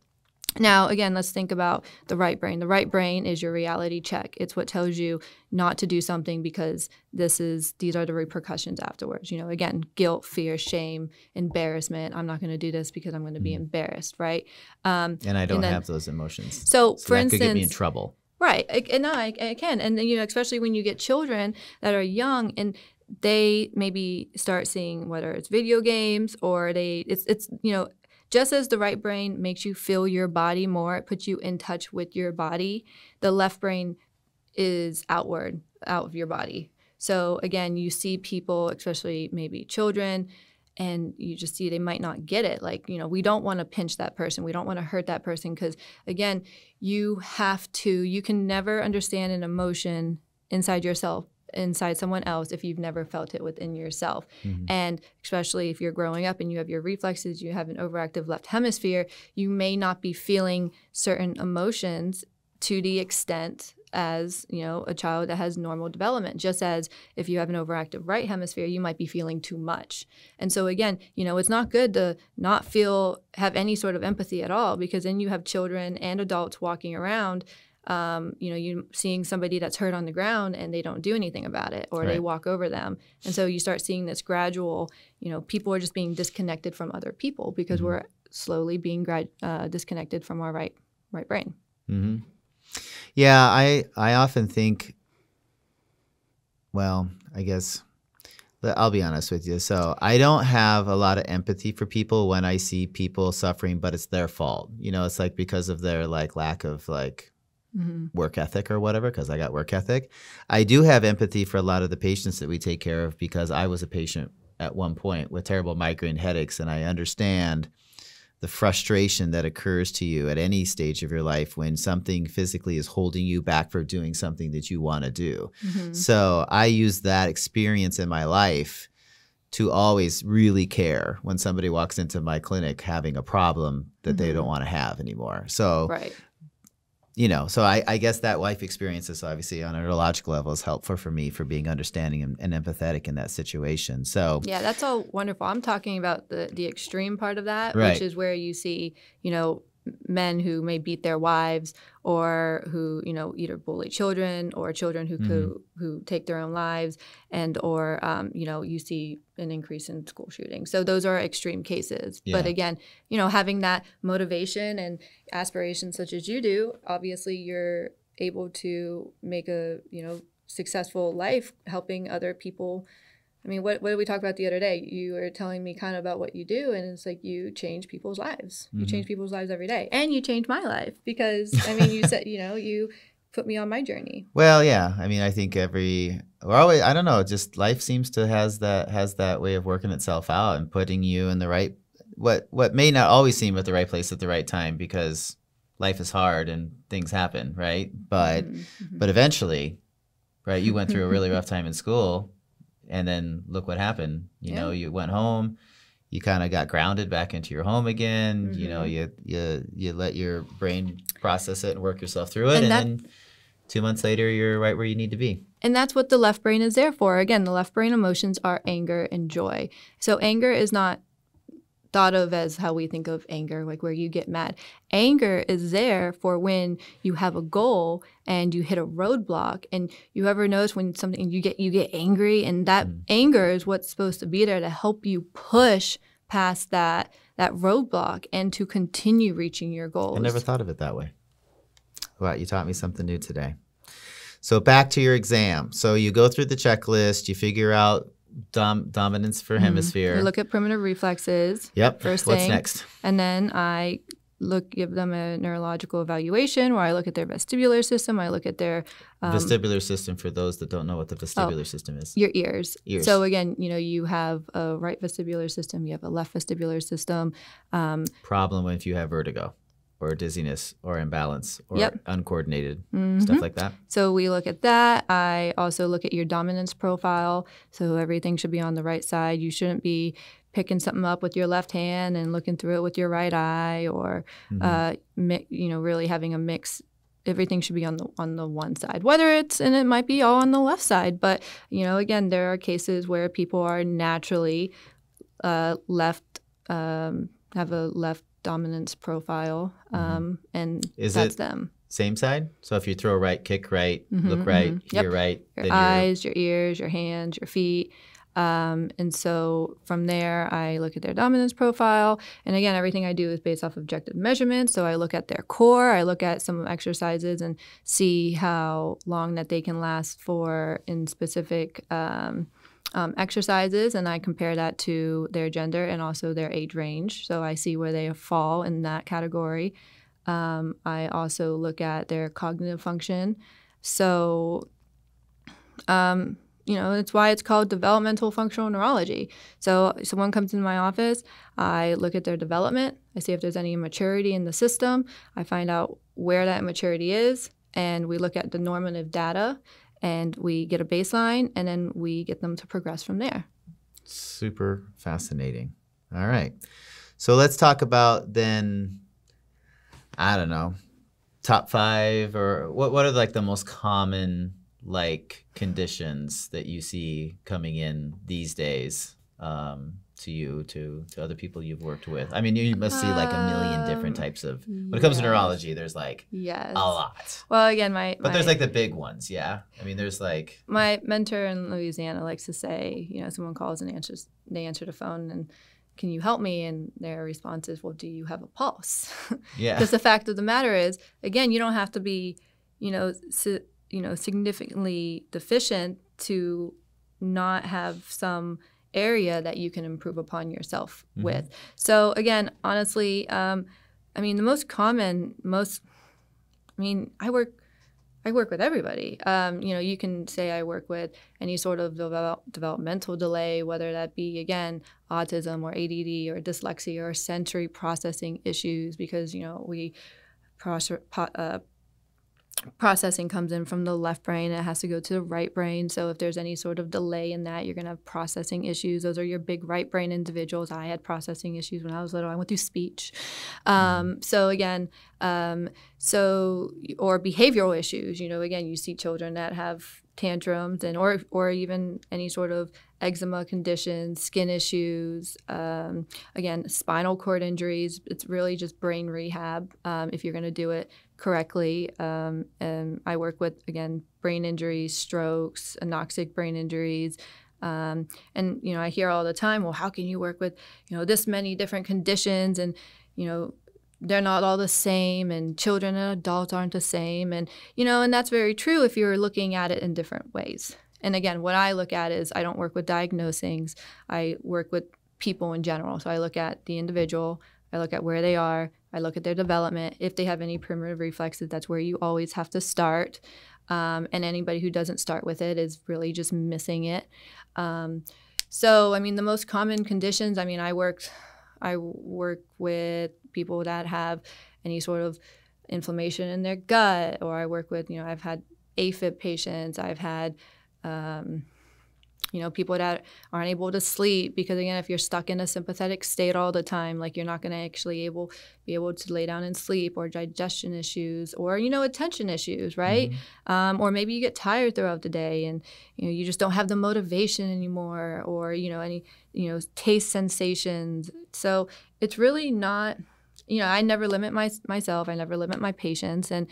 Now, again, let's think about the right brain. The right brain is your reality check. It's what tells you not to do something because these are the repercussions afterwards. Again, guilt, fear, shame, embarrassment. I'm not going to do this because I'm going to be embarrassed, right? And I don't have those emotions. So for that instance, could get me in trouble. Right. I can. And especially when you get children that are young and they maybe start seeing whether it's video games or just as the right brain makes you feel your body more, it puts you in touch with your body, the left brain is out of your body. So again, you see people, especially maybe children, and you just see they might not get it. Like, we don't want to pinch that person. We don't want to hurt that person because, again, you can never understand an emotion inside yourself, inside someone else if you've never felt it within yourself. And especially if you're growing up and you have your reflexes, you have an overactive left hemisphere, you may not be feeling certain emotions to the extent as, a child that has normal development. Just as if you have an overactive right hemisphere, you might be feeling too much. And so again, it's not good to not have any sort of empathy at all, because then you have children and adults walking around you seeing somebody that's hurt on the ground and they don't do anything about it, or they walk over them. And so you start seeing this gradual, people are just being disconnected from other people because we're slowly being disconnected from our right brain. Mm-hmm. Yeah, I often think, well, I guess I'll be honest with you. So I don't have a lot of empathy for people when I see people suffering, but it's their fault. It's like because of their lack of work ethic or whatever, because I got work ethic. I do have empathy for a lot of the patients that we take care of because I was a patient at one point with terrible migraine headaches, and I understand the frustration that occurs to you at any stage of your life when something physically is holding you back from doing something that you want to do. So I use that experience in my life to always really care when somebody walks into my clinic having a problem that they don't want to have anymore. So so I guess that life experience is obviously on a neurological level is helpful for me for being understanding and empathetic in that situation. So yeah, that's all wonderful. I'm talking about the extreme part of that, right. which is where you see, men who may beat their wives, or who, either bully children, or children who take their own lives, and or you see an increase in school shootings. So those are extreme cases. Yeah. But again, having that motivation and aspiration such as you do, obviously you're able to make a successful life helping other people. I mean, what did we talk about the other day? You were telling me kind of about what you do, and it's like you change people's lives. You change people's lives every day. And you changed my life because, you said, you put me on my journey. Well, yeah. I mean, I think I don't know, just life seems to has that way of working itself out and putting you in the right, what may not always seem at the right place at the right time, because life is hard and things happen, right? But eventually, right, you went through a really rough time in school, and then look what happened. You know, you went home, you kind of got grounded back into your home again. You know, you let your brain process it and work yourself through it, and then 2 months later, you're right where you need to be. And that's what the left brain is there for. Again, the left brain emotions are anger and joy. So anger is not thought of as how we think of anger, like where you get mad. Anger is there for when you have a goal and you hit a roadblock. And you ever notice when something you get angry, and that anger is what's supposed to be there to help you push past that roadblock and to continue reaching your goals. I never thought of it that way. Wow, you taught me something new today. So back to your exam. So you go through the checklist, you figure out dominance for hemisphere. You look at primitive reflexes. Yep. First What's thing. next? And then I give them a neurological evaluation where I look at their vestibular system. I look at their vestibular system, for those that don't know what the vestibular system is. Your ears. Ears. So again, you have a right vestibular system, you have a left vestibular system. Problem if you have vertigo or dizziness or imbalance or uncoordinated, Mm-hmm. stuff like that. So we look at that. I also look at your dominance profile. So everything should be on the right side. You shouldn't be picking something up with your left hand and looking through it with your right eye, or really having a mix. Everything should be on the one side. And it might be all on the left side, but again, there are cases where people are naturally left, have a left dominance profile, and that's them. Same side? So if you throw right, kick right, look right, hear right. Your eyes, your ears, your hands, your feet. And so from there, I look at their dominance profile. And again, everything I do is based off objective measurements. So I look at their core. I look at some exercises and see how long that they can last for in specific exercises, and I compare that to their gender and also their age range. So I see where they fall in that category. I also look at their cognitive function. So, it's why it's called developmental functional neurology. So someone comes into my office, I look at their development, I see if there's any immaturity in the system, I find out where that immaturity is, and we look at the normative data, and we get a baseline, and then we get them to progress from there. Super fascinating. All right. So let's talk about then, I don't know, top 5, or what are like the most common conditions that you see coming in these days to you, to other people you've worked with? I mean, you must see like a million different types of, when it comes to neurology, there's a lot. Well, again, but there's like the big ones, yeah? I mean, there's like... My mentor in Louisiana likes to say, someone calls and they answer the phone and, can you help me? And their response is, well, do you have a pulse? Yeah. Because the fact of the matter is, again, you don't have to be, significantly deficient to not have some area that you can improve upon yourself with. So again, honestly, the most common, I work with everybody. You can say I work with any sort of developmental delay, whether that be, again, autism or ADD or dyslexia or sensory processing issues, because, we processing comes in from the left brain. It has to go to the right brain. So if there's any sort of delay in that, you're going to have processing issues. Those are your big right brain individuals. I had processing issues when I was little. I went through speech. So again, or behavioral issues. Again, you see children that have tantrums and or even any sort of eczema conditions, skin issues, again, spinal cord injuries. It's really just brain rehab if you're going to do it correctly. And I work with, again, brain injuries, strokes, anoxic brain injuries. And, I hear all the time, well, how can you work with, this many different conditions, and, they're not all the same, and children and adults aren't the same. And, and that's very true if you're looking at it in different ways. And again, what I look at is I don't work with diagnosings. I work with people in general. So I look at the individual, I look at where they are, I look at their development. If they have any primitive reflexes, that's where you always have to start. And anybody who doesn't start with it is really just missing it. So, I mean, the most common conditions, I mean, I work with people that have any sort of inflammation in their gut, or I work with, I've had AFib patients. I've had, people that aren't able to sleep because, again, if you're stuck in a sympathetic state all the time, like, you're not going to actually be able to lay down and sleep, or digestion issues, or, attention issues, right? Mm-hmm. Or maybe you get tired throughout the day and, you just don't have the motivation anymore, or, any, taste sensations. So it's really not, I never limit myself. I never limit my patients. And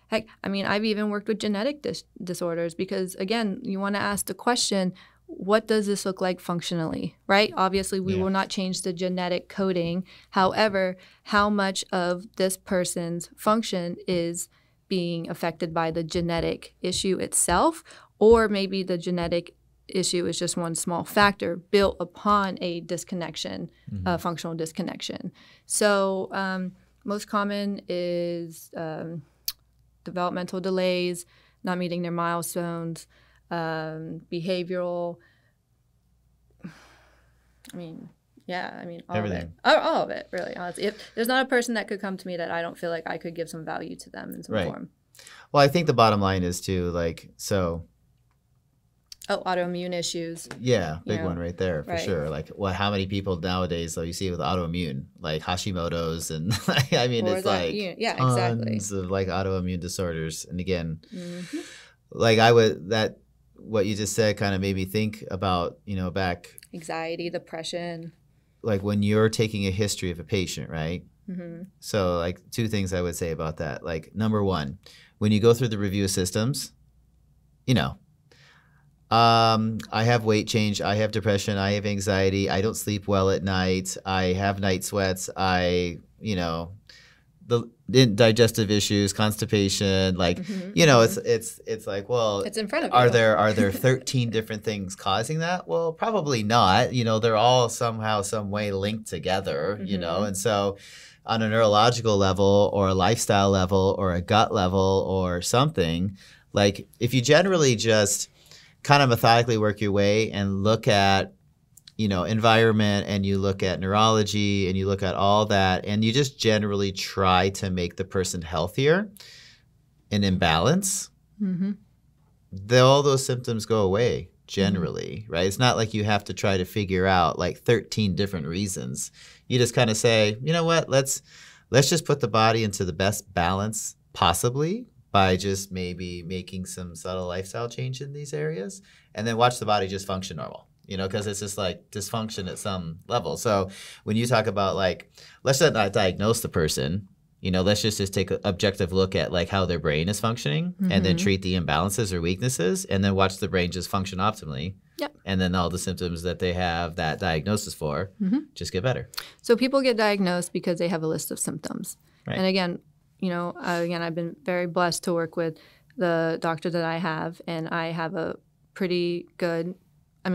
heck, I mean, I've even worked with genetic disorders because, again, you want to ask the question, what does this look like functionally, right? Obviously, we will not change the genetic coding. However, how much of this person's function is being affected by the genetic issue itself, or maybe the genetic issue is just one small factor built upon a disconnection, functional disconnection. So most common is developmental delays, not meeting their milestones, behavioral. Everything. All of it, really, honestly. If there's not a person that could come to me that I don't feel like I could give some value to them in some form. Well, I think the bottom line is too, like, so. Oh, autoimmune issues. Yeah, big one right there for sure. Like, how many people nowadays, though, you see with autoimmune, like Hashimoto's, and I mean, or it's like tons of like autoimmune disorders. And again, like what you just said kind of made me think about, back. Anxiety, depression. Like when you're taking a history of a patient, right? Mm-hmm. So like two things I would say about that. Like number one, when you go through the review of systems, I have weight change, I have depression, I have anxiety, I don't sleep well at night, I have night sweats, the digestive issues, constipation, like, it's like, well, it's in front of you. Are there 13 different things causing that? Well, probably not. They're all somehow, some way linked together, and so on a neurological level or a lifestyle level or a gut level or something, like if you generally just kind of methodically work your way and look at, environment, and you look at neurology, and you look at all that, and you just generally try to make the person healthier and in balance, all those symptoms go away generally, right? It's not like you have to try to figure out like 13 different reasons. You just kind of say, you know what, let's just put the body into the best balance possibly, by just maybe making some subtle lifestyle change in these areas, and then watch the body just function normal, because it's just like dysfunction at some level. So when you talk about like, let's not diagnose the person, let's just take an objective look at like how their brain is functioning, and then treat the imbalances or weaknesses, and then watch the brain just function optimally. Yep. And then all the symptoms that they have that diagnosis for just get better. So people get diagnosed because they have a list of symptoms. Right. And again, I've been very blessed to work with the doctor that I have, and I have a pretty good, I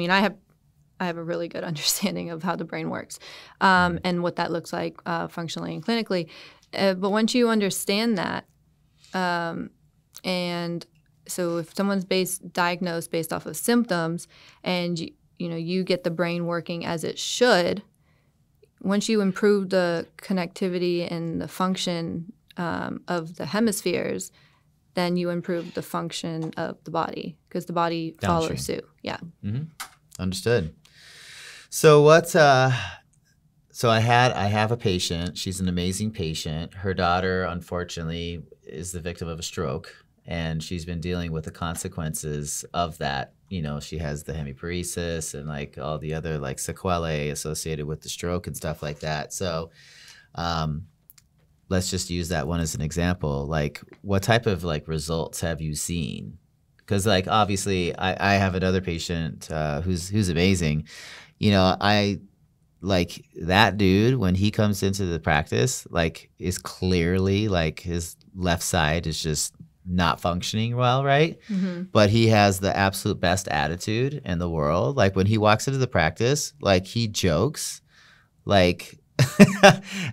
have a really good understanding of how the brain works, and what that looks like functionally and clinically. But once you understand that, and so if someone's diagnosed based off of symptoms, and you get the brain working as it should, once you improve the connectivity and the function of the hemispheres, then you improve the function of the body, because the body follows suit. Yeah. Mm-hmm. Understood. So so I have a patient. She's an amazing patient. Her daughter, unfortunately, is the victim of a stroke, and she's been dealing with the consequences of that. She has the hemiparesis and like all the other like sequelae associated with the stroke and stuff like that. So, let's just use that one as an example. Like, what type of like results have you seen? Because like obviously, I have another patient who's amazing. I like that dude when he comes into the practice, like is clearly like his left side is just not functioning well, right? But he has the absolute best attitude in the world. Like when he walks into the practice, like he jokes, like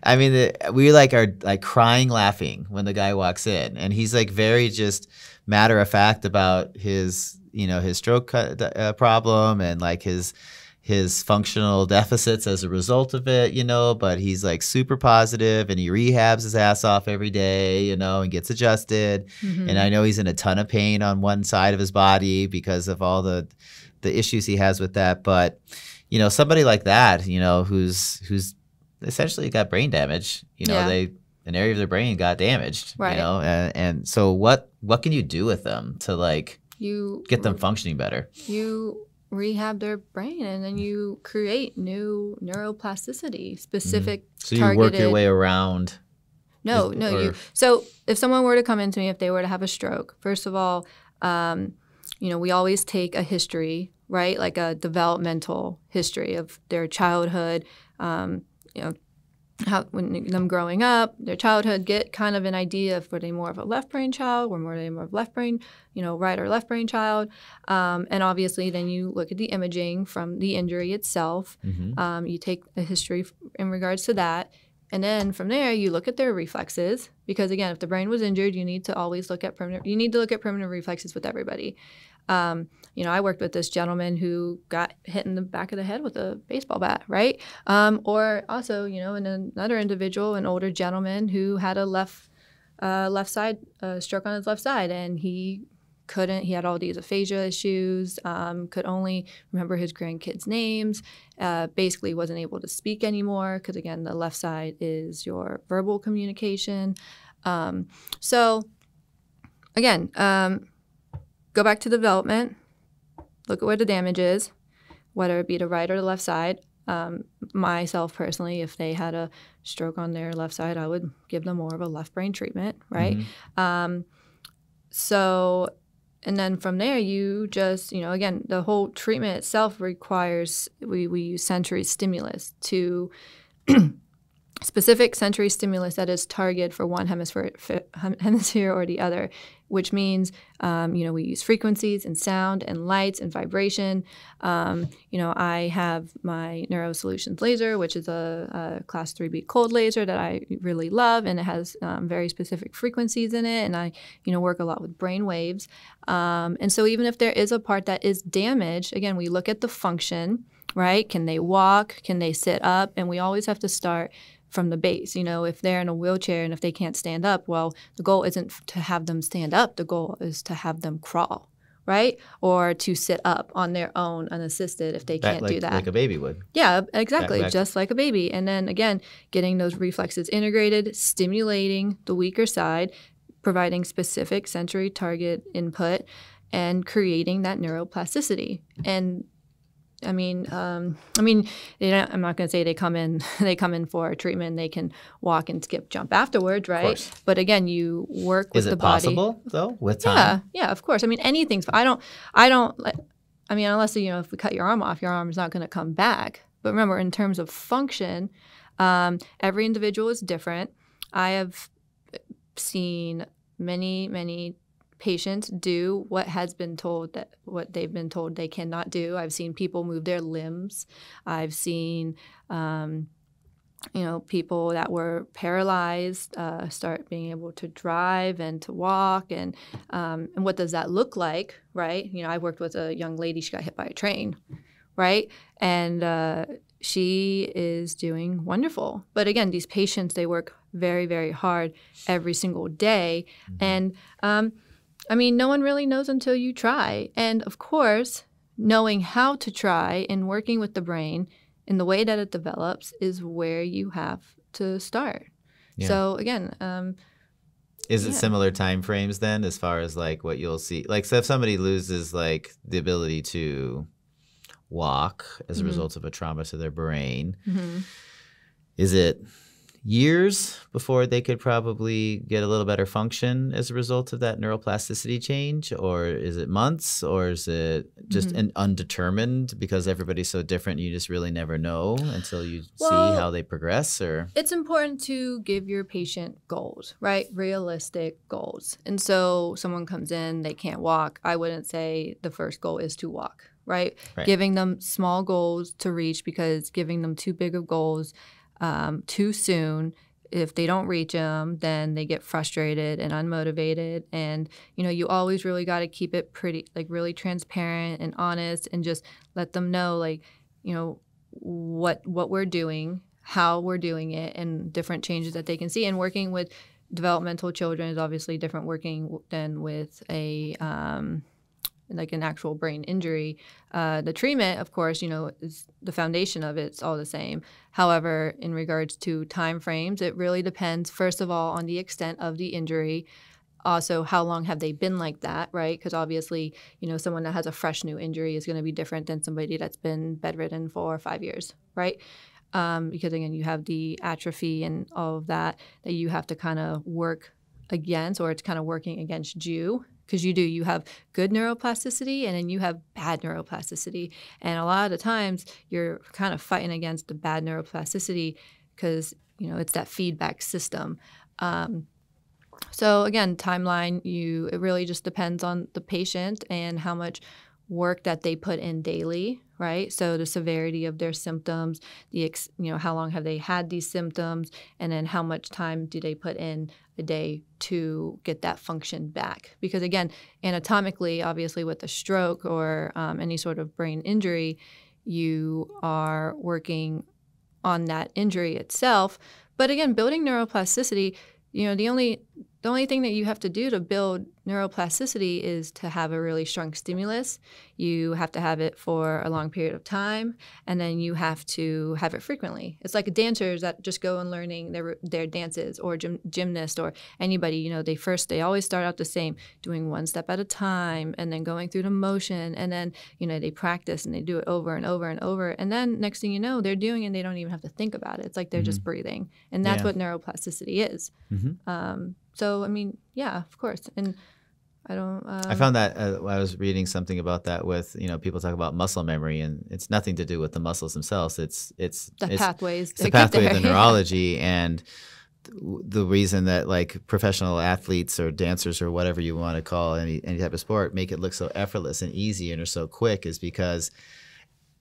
I mean, we like are like crying laughing when the guy walks in, and he's like very just matter of fact about his, his stroke problem and like his functional deficits as a result of it, but he's like super positive and he rehabs his ass off every day, and gets adjusted. Mm-hmm. And I know he's in a ton of pain on one side of his body because of all the issues he has with that. But, somebody like that, who's essentially got brain damage, an area of their brain got damaged, right. And so what can you do with them to like get them functioning better? You rehab their brain, and then you create new neuroplasticity, specific So you work your way around. So if someone were to come into me, if they were to have a stroke, first of all, we always take a history, right? Like a developmental history of their childhood, how when them growing up, their childhood, get kind of an idea of were they more of a left brain child, or were they more of left brain, right or left brain child, and obviously then you look at the imaging from the injury itself. Mm-hmm. You take a history in regards to that, and then from there you look at their reflexes, because again, if the brain was injured, you need to always look at primitive reflexes with everybody. I worked with this gentleman who got hit in the back of the head with a baseball bat, right? Or also, in another individual, an older gentleman who had a left side stroke on his left side, and he had all these aphasia issues, could only remember his grandkids' names, basically wasn't able to speak anymore because, again, the left side is your verbal communication. So, again, go back to development, look at where the damage is, whether it be the right or the left side. Myself personally, if they had a stroke on their left side, I would give them more of a left brain treatment, right? Mm-hmm. And then from there, you just, again, the whole treatment itself requires, we use sensory stimulus to specific sensory stimulus that is targeted for one hemisphere or the other, which means, we use frequencies and sound and lights and vibration. I have my NeuroSolutions laser, which is a class 3B cold laser that I really love, and it has very specific frequencies in it, and I, work a lot with brain waves. And so even if there is a part that is damaged, again, we look at the function, right? Can they walk? Can they sit up? And we always have to start from the base. If they're in a wheelchair and if they can't stand up, well, the goal isn't to have them stand up. The goal is to have them crawl, right? Or to sit up on their own unassisted if they can't do that. Like a baby would. Yeah, exactly. Just like a baby. And then, again, getting those reflexes integrated, stimulating the weaker side, providing specific sensory target input, and creating that neuroplasticity. And I'm not going to say they come in for a treatment, they can walk and skip, jump afterwards, right? But again, you work with the body. Is it possible though with time? Yeah, of course. Anything's. Unless if we cut your arm off, your arm is not going to come back. But remember, in terms of function, every individual is different. I have seen many patients do what they've been told they cannot do. I've seen people move their limbs. I've seen, people that were paralyzed start being able to drive and to walk. And what does that look like, right? I worked with a young lady. She got hit by a train, right? And she is doing wonderful. But again, these patients, they work very, very hard every single day. Mm-hmm. And no one really knows until you try. And of course, knowing how to try and working with the brain in the way that it develops is where you have to start. Yeah. So again, is it similar time frames then, as far as like what you'll see? Like, so if somebody loses like the ability to walk as a result of a trauma to their brain, is it years before they could probably get a little better function as a result of that neuroplasticity change? Or is it months? Or is it just an undetermined because everybody's so different, you just really never know until you see how they progress? Or it's important to give your patient goals, right? Realistic goals. And so someone comes in, they can't walk. I wouldn't say the first goal is to walk, right? Giving them small goals to reach, because giving them too big of goals too soon. If they don't reach them, then they get frustrated and unmotivated. And, you always really got to keep it pretty, like, really transparent and honest, and just let them know, like, what we're doing, how we're doing it, and different changes that they can see. And working with developmental children is obviously different working than with a like an actual brain injury. The treatment, of course, is the foundation of it's all the same. However, in regards to time frames, it really depends, first of all, on the extent of the injury. Also, how long have they been like that, right? Because obviously, someone that has a fresh new injury is going to be different than somebody that's been bedridden for 5 years, right? Because, again, you have the atrophy and all of that you have to kind of work against, or it's kind of working against you. Because you have good neuroplasticity, and then you have bad neuroplasticity. And a lot of the times you're kind of fighting against the bad neuroplasticity because, it's that feedback system. So again, timeline, it really just depends on the patient and how much work that they put in daily, right? So the severity of their symptoms, how long have they had these symptoms, and then how much time do they put in a day to get that function back? Because again, anatomically, obviously with a stroke or any sort of brain injury, you are working on that injury itself. But again, building neuroplasticity, the only thing that you have to do to build neuroplasticity is to have a really strong stimulus. You have to have it for a long period of time, and then you have to have it frequently. It's like dancers that just go and learning their dances, or gymnasts, or anybody. They always start out the same, doing one step at a time, and then going through the motion, and then they practice and they do it over and over and over, and then next thing you know, they're doing it and they don't even have to think about it. It's like they're just breathing, and that's what neuroplasticity is. So, I mean, yeah, of course. And I don't... I found that I was reading something about that with, people talk about muscle memory, and it's nothing to do with the muscles themselves. It's pathways. It's the pathway of the neurology. And the reason that, like, professional athletes or dancers or whatever you want to call any type of sport make it look so effortless and easy and are so quick is because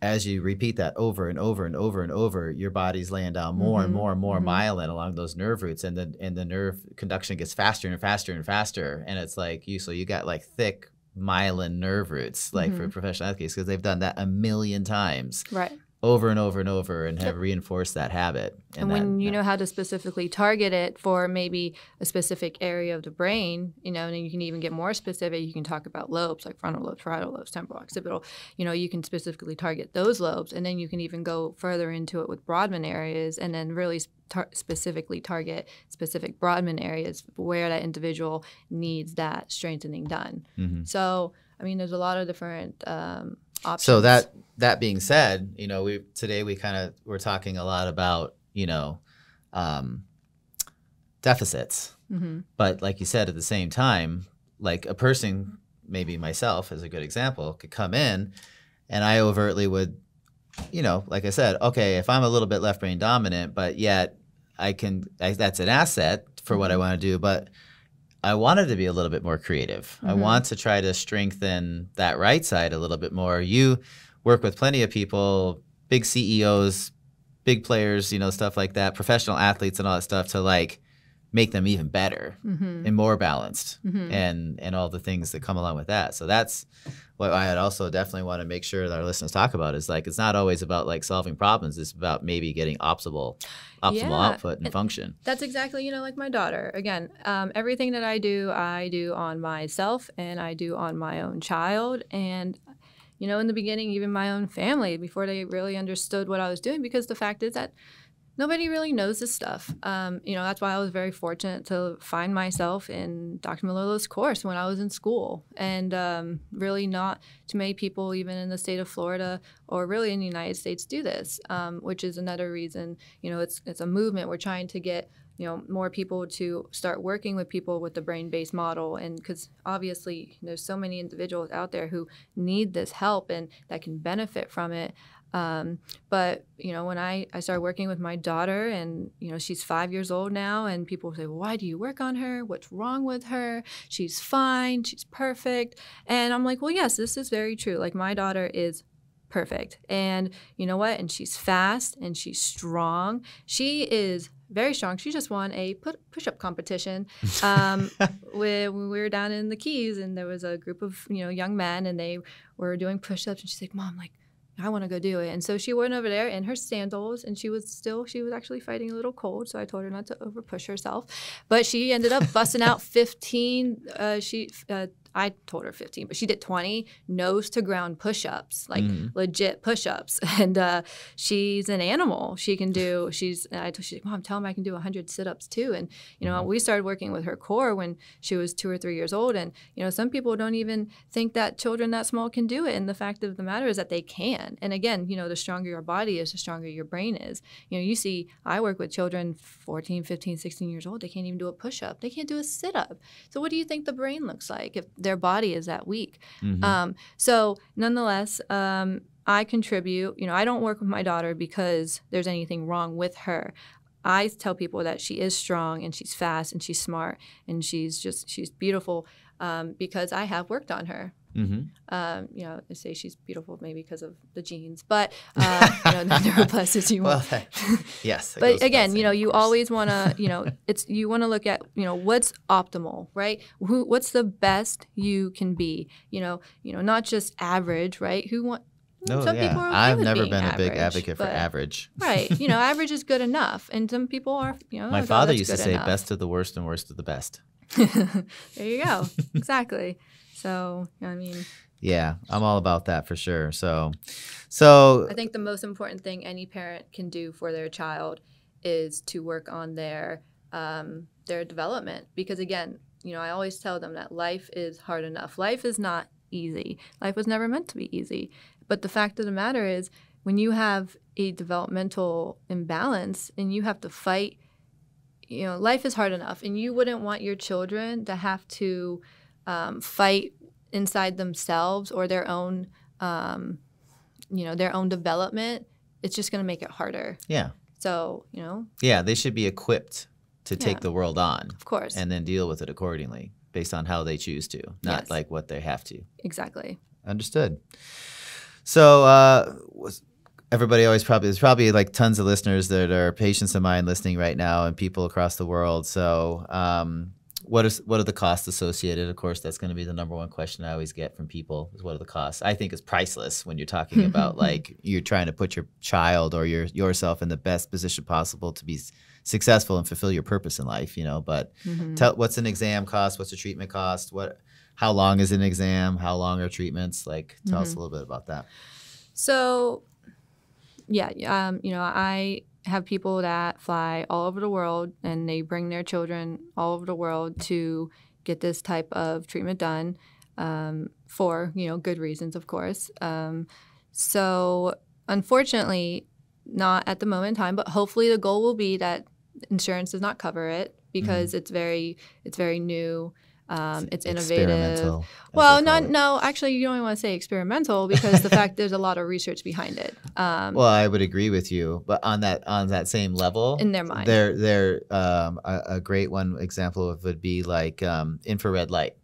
as you repeat that over and over and over and over, your body's laying down more and more and more myelin along those nerve roots, and the nerve conduction gets faster and faster and faster. And it's like you got like thick myelin nerve roots, like for professional athletes, because they've done that a million times. Right. Over and over and over, and have reinforced that habit. And when you know how to specifically target it for maybe a specific area of the brain, and then you can even get more specific. You can talk about lobes, like frontal lobes, parietal lobes, temporal, occipital. You can specifically target those lobes, and then you can even go further into it with Brodmann areas, and then really specifically target specific Brodmann areas where that individual needs that strengthening done. So, I mean, there's a lot of different options. So that being said, today we're talking a lot about, deficits. But like you said, at the same time, like a person, maybe myself as a good example, could come in and I overtly would, like I said, okay, if I'm a little bit left brain dominant, but yet that's an asset for what I want to do, but I wanted to be a little bit more creative. I want to try to strengthen that right side a little bit more. You work with plenty of people, big CEOs, big players, stuff like that, professional athletes and all that stuff, to like make them even better and more balanced and all the things that come along with that. So that's what I also definitely want to make sure that our listeners talk about, is like, it's not always about like solving problems. It's about maybe getting optimal output and function. That's exactly, like my daughter. Again, everything that I do on myself, and I do on my own child. And, in the beginning, even my own family, before they really understood what I was doing, because the fact is that nobody really knows this stuff. That's why I was very fortunate to find myself in Dr. Malolo's course when I was in school. And really not too many people, even in the state of Florida or really in the United States, do this, which is another reason, it's a movement. We're trying to get more people to start working with people with the brain-based model. And because obviously there's so many individuals out there who need this help and that can benefit from it. But, when I started working with my daughter, and, she's 5 years old now, and people say, well, why do you work on her? What's wrong with her? She's fine. She's perfect. And I'm like, well, yes, this is very true. Like, my daughter is perfect. And you know what? And she's fast and she's strong. She is very strong. She just won a push-up competition when we were down in the Keys, and there was a group of young men, and they were doing push-ups. And she's like, "Mom, like, I want to go do it." And so she went over there in her sandals, and she was actually fighting a little cold. So I told her not to over push herself, but she ended up busting out 15. I told her 15, but she did 20 nose to ground push-ups, like legit push-ups. And she's an animal. She can do, she's like, "Mom, tell him I can do 100 sit-ups too." And, we started working with her core when she was 2 or 3 years old. And, some people don't even think that children that small can do it. And the fact of the matter is that they can. And again, the stronger your body is, the stronger your brain is. You see, I work with children 14, 15, 16 years old. They can't even do a push-up. They can't do a sit-up. So what do you think the brain looks like if their body is that weak? So nonetheless, I contribute. I don't work with my daughter because there's anything wrong with her. I tell people that she is strong and she's fast and she's smart and she's beautiful because I have worked on her. I say she's beautiful maybe because of the genes, but the neuroplasticity. Well, yes. But again, you always want to, you want to look at, what's optimal, right? What's the best you can be? Not just average, right? Some people are okay I've with never being been a big average, advocate for average. Right. Average is good enough, and some people are. My father used to say, "Best of the worst and worst of the best." There you go. Exactly. So, yeah, I'm all about that for sure. So I think the most important thing any parent can do for their child is to work on their development. Because again, I always tell them that life is hard enough. Life is not easy. Life was never meant to be easy. But the fact of the matter is, when you have a developmental imbalance and you have to fight, life is hard enough. And you wouldn't want your children to have to fight inside themselves or their own, their own development. It's just going to make it harder. Yeah. So, Yeah, they should be equipped to take the world on. Of course. And then deal with it accordingly based on how they choose to, not like what they have to. Exactly. Understood. So everybody always there's probably like tons of listeners that are patients of mine listening right now and people across the world. So what are the costs associated? Of course, that's going to be the number one question I always get from people is what are the costs? I think it's priceless when you're talking about like you're trying to put your child or yourself in the best position possible to be successful and fulfill your purpose in life, but what's an exam cost? What's a treatment cost? How long is an exam? How long are treatments? Like, tell us a little bit about that. So, I have people that fly all over the world and they bring their children all over the world to get this type of treatment done for, good reasons, of course. So, unfortunately, not at the moment in time, but hopefully the goal will be that insurance does not cover it because it's very new. It's innovative. Well, actually, you don't even want to say experimental because the fact there's a lot of research behind it. Well, I would agree with you, but on that same level, in their mind, they're a great one example would be like infrared light.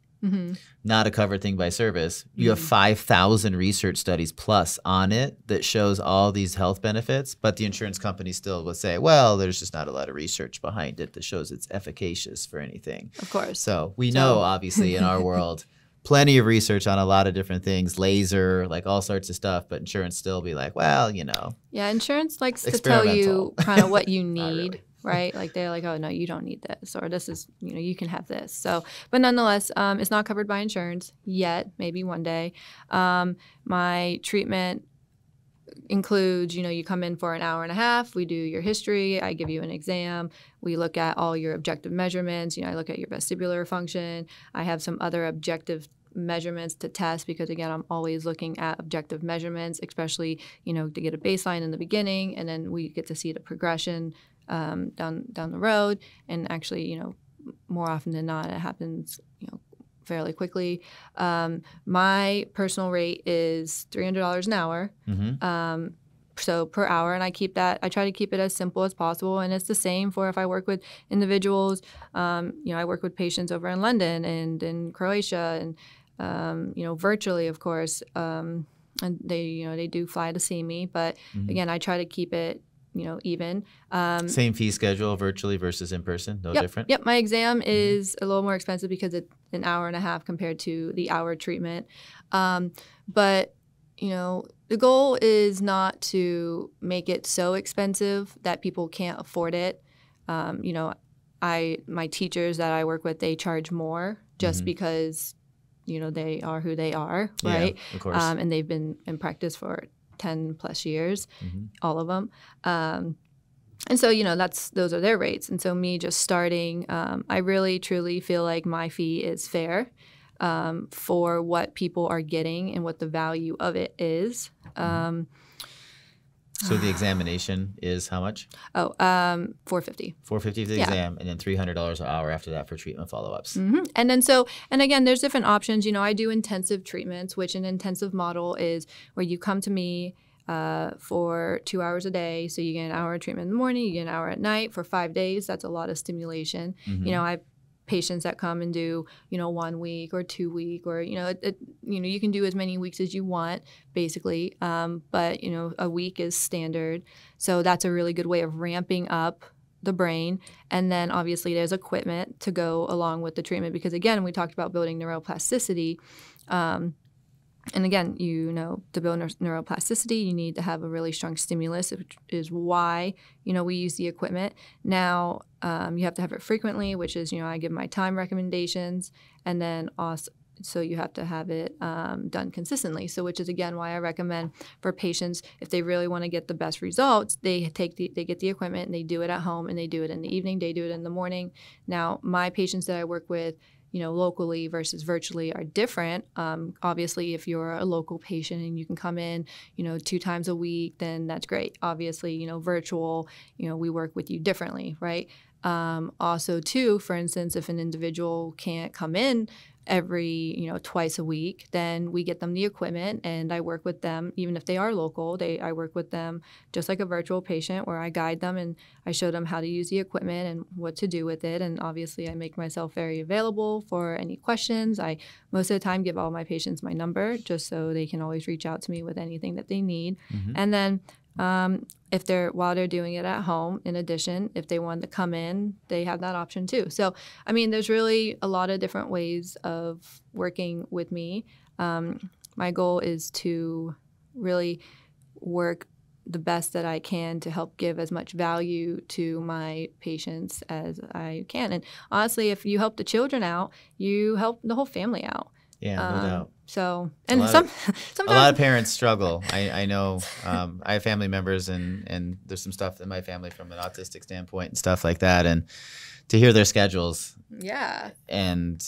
Not a covered thing by service. You have 5,000 research studies plus on it that shows all these health benefits, but the insurance company still would say, well, there's just not a lot of research behind it that shows it's efficacious for anything. Of course. So we know, obviously, in our world, plenty of research on a lot of different things, laser, like all sorts of stuff, but insurance still be like, well, Yeah, insurance likes to tell you kind of what you need. Really. Right? Like they're like, oh, no, you don't need this, or this is, you can have this. So, but nonetheless, it's not covered by insurance yet, maybe one day. My treatment includes, you come in for an hour and a half, we do your history, I give you an exam, we look at all your objective measurements, I look at your vestibular function, I have some other objective measurements to test because, again, I'm always looking at objective measurements, especially, to get a baseline in the beginning, and then we get to see the progression down the road, and actually, more often than not, it happens, fairly quickly. My personal rate is $300 an hour, so per hour, and I try to keep it as simple as possible, and it's the same for if I work with individuals. I work with patients over in London and in Croatia, and virtually, of course. and they do fly to see me, but again, I try to keep it even. Same fee schedule virtually versus in person, no different? Yep, my exam is a little more expensive because it's an hour and a half compared to the hour treatment. But the goal is not to make it so expensive that people can't afford it. My teachers that I work with, they charge more just because they are who they are, right? Yeah, of course. And they've been in practice for 10 plus years, all of them. And so, those are their rates. And so me just starting, I really, truly feel like my fee is fair for what people are getting and what the value of it is. So the examination is how much? $450. $450 for the exam, and then $300 an hour after that for treatment follow-ups. And then and again, there's different options. I do intensive treatments, which an intensive model is where you come to me for 2 hours a day. So you get an hour of treatment in the morning, you get an hour at night for 5 days. That's a lot of stimulation. I have patients that come and do 1 week or 2 week, or you can do as many weeks as you want basically, but a week is standard. So that's a really good way of ramping up the brain. And then obviously there's equipment to go along with the treatment, because again, we talked about building neuroplasticity. And again, to build neuroplasticity, you need to have a really strong stimulus, which is why, we use the equipment. Now, you have to have it frequently, which is, I give my time recommendations, and then also, so you have to have it done consistently. So, which is again why I recommend for patients, if they really want to get the best results, they get the equipment and they do it at home, and they do it in the evening, they do it in the morning. Now, my patients that I work with, locally versus virtually are different. Obviously, if you're a local patient and you can come in, 2 times a week, then that's great. Obviously, virtual, we work with you differently, right? Also, too, for instance, if an individual can't come in every, twice a week, then we get them the equipment, and I work with them, even if they are local, I work with them just like a virtual patient, where I guide them and I show them how to use the equipment and what to do with it. And obviously I make myself very available for any questions. I, most of the time, give all my patients my number just so they can always reach out to me with anything that they need. And then while they're doing it at home, in addition, if they want to come in, they have that option too. So, there's really a lot of different ways of working with me. My goal is to really work the best that I can to help give as much value to my patients as I can. And honestly, if you help the children out, you help the whole family out. Yeah, no doubt. So, and sometimes a lot of parents struggle. I know I have family members, and there's some stuff in my family from an autistic standpoint and stuff like that. And to hear their schedules, and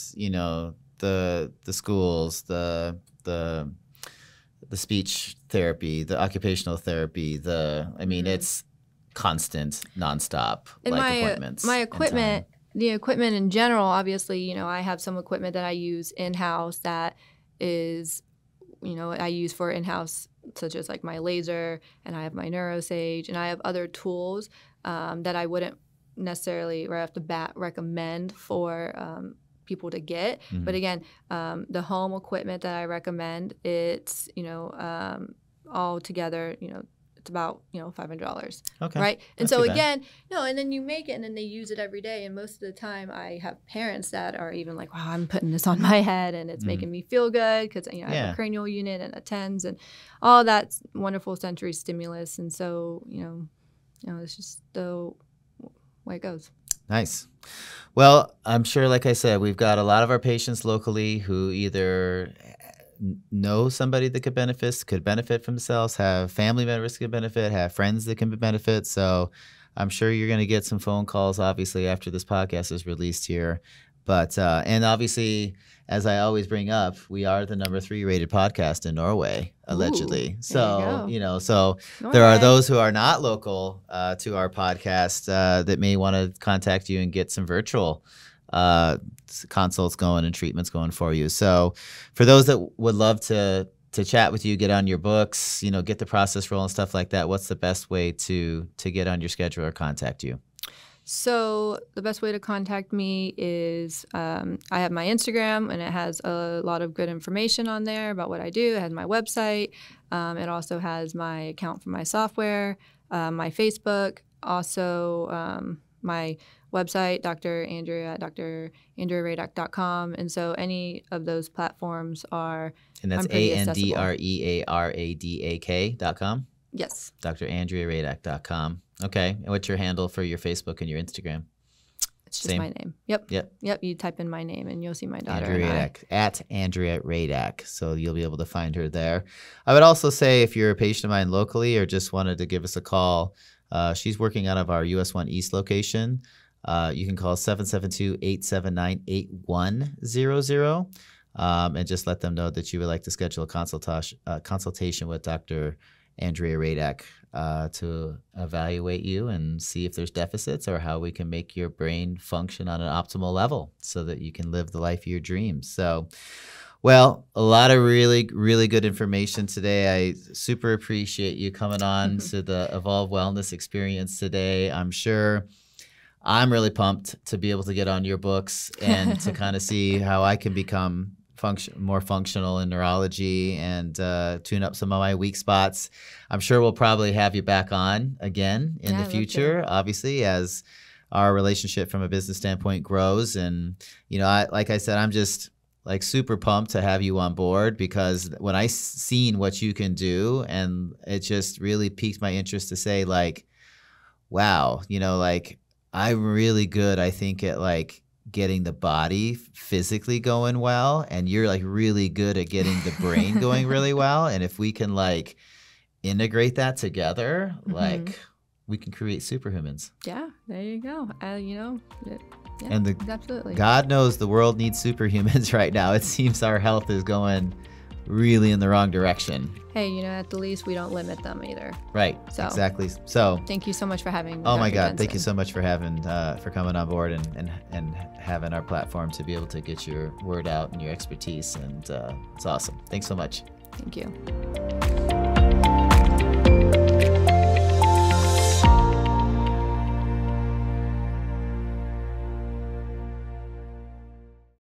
the schools, the speech therapy, the occupational therapy, it's constant, nonstop, and appointments. My equipment. The equipment in general, obviously, I have some equipment that I use in-house that is, I use for in-house, such as like my laser, and I have my NeuroSage, and I have other tools that I wouldn't necessarily right off the bat recommend for people to get. But again, the home equipment that I recommend, it's, all together, it's about, $500. Okay. Right. And Not so too bad. again, and then you make it and then they use it every day. And most of the time I have parents that are even like, wow, I'm putting this on my head and it's making me feel good because, I have a cranial unit and a TENS and all that wonderful sensory stimulus. And so, it's just the way it goes. Nice. Well, I'm sure, like I said, we've got a lot of our patients locally who either know somebody that could benefit from themselves, have family members that could benefit, have friends that can benefit. So I'm sure you're going to get some phone calls, obviously, after this podcast is released here. But and obviously, as I always bring up, we are the number 3 rated podcast in Norway, allegedly. Ooh, so Norway. There are those who are not local to our podcast that may want to contact you and get some virtual consults going and treatments going for you. So for those that would love to chat with you, get on your books, get the process rolling, stuff like that, what's the best way to get on your schedule or contact you? So the best way to contact me is I have my Instagram, and it has a lot of good information on there about what I do. It has my website. It also has my account for my software, my Facebook, also my website, Dr. Andrea at drandrearadak.com. And so any of those platforms are. And that's ANDREARADAK.com? Yes. drandrearadak.com. Okay. And what's your handle for your Facebook and your Instagram? It's just my name. Yep. Yep. You type in my name and you'll see my daughter. Andrea Radak, at Andrea Radak. So you'll be able to find her there. I would also say if you're a patient of mine locally or just wanted to give us a call, she's working out of our US 1 East location. You can call 772-879-8100 and just let them know that you would like to schedule a consultation with Dr. Andrea Radak to evaluate you and see if there's deficits or how we can make your brain function on an optimal level so that you can live the life of your dreams. So, well, a lot of really, really good information today. I super appreciate you coming on to the Evolve Wellness experience today. I'm sure I'm really pumped to be able to get on your books and to kind of see how I can become more functional in neurology and tune up some of my weak spots. I'm sure we'll probably have you back on again in the future, obviously, as our relationship from a business standpoint grows. And, like I said, I'm just like super pumped to have you on board because when I seen what you can do, and it just really piqued my interest to say like, wow, I'm really good, I think, at like getting the body physically going well, and you're like really good at getting the brain going really well. And if we can like integrate that together, like we can create superhumans. Yeah, there you go. Yeah, and absolutely. God knows the world needs superhumans right now. It seems our health is going really in the wrong direction. Hey, at the least we don't limit them either. Right. So, exactly. So thank you so much for having me. Oh my God. Jensen. Thank you so much for for coming on board and having our platform to be able to get your word out and your expertise. And it's awesome. Thanks so much. Thank you.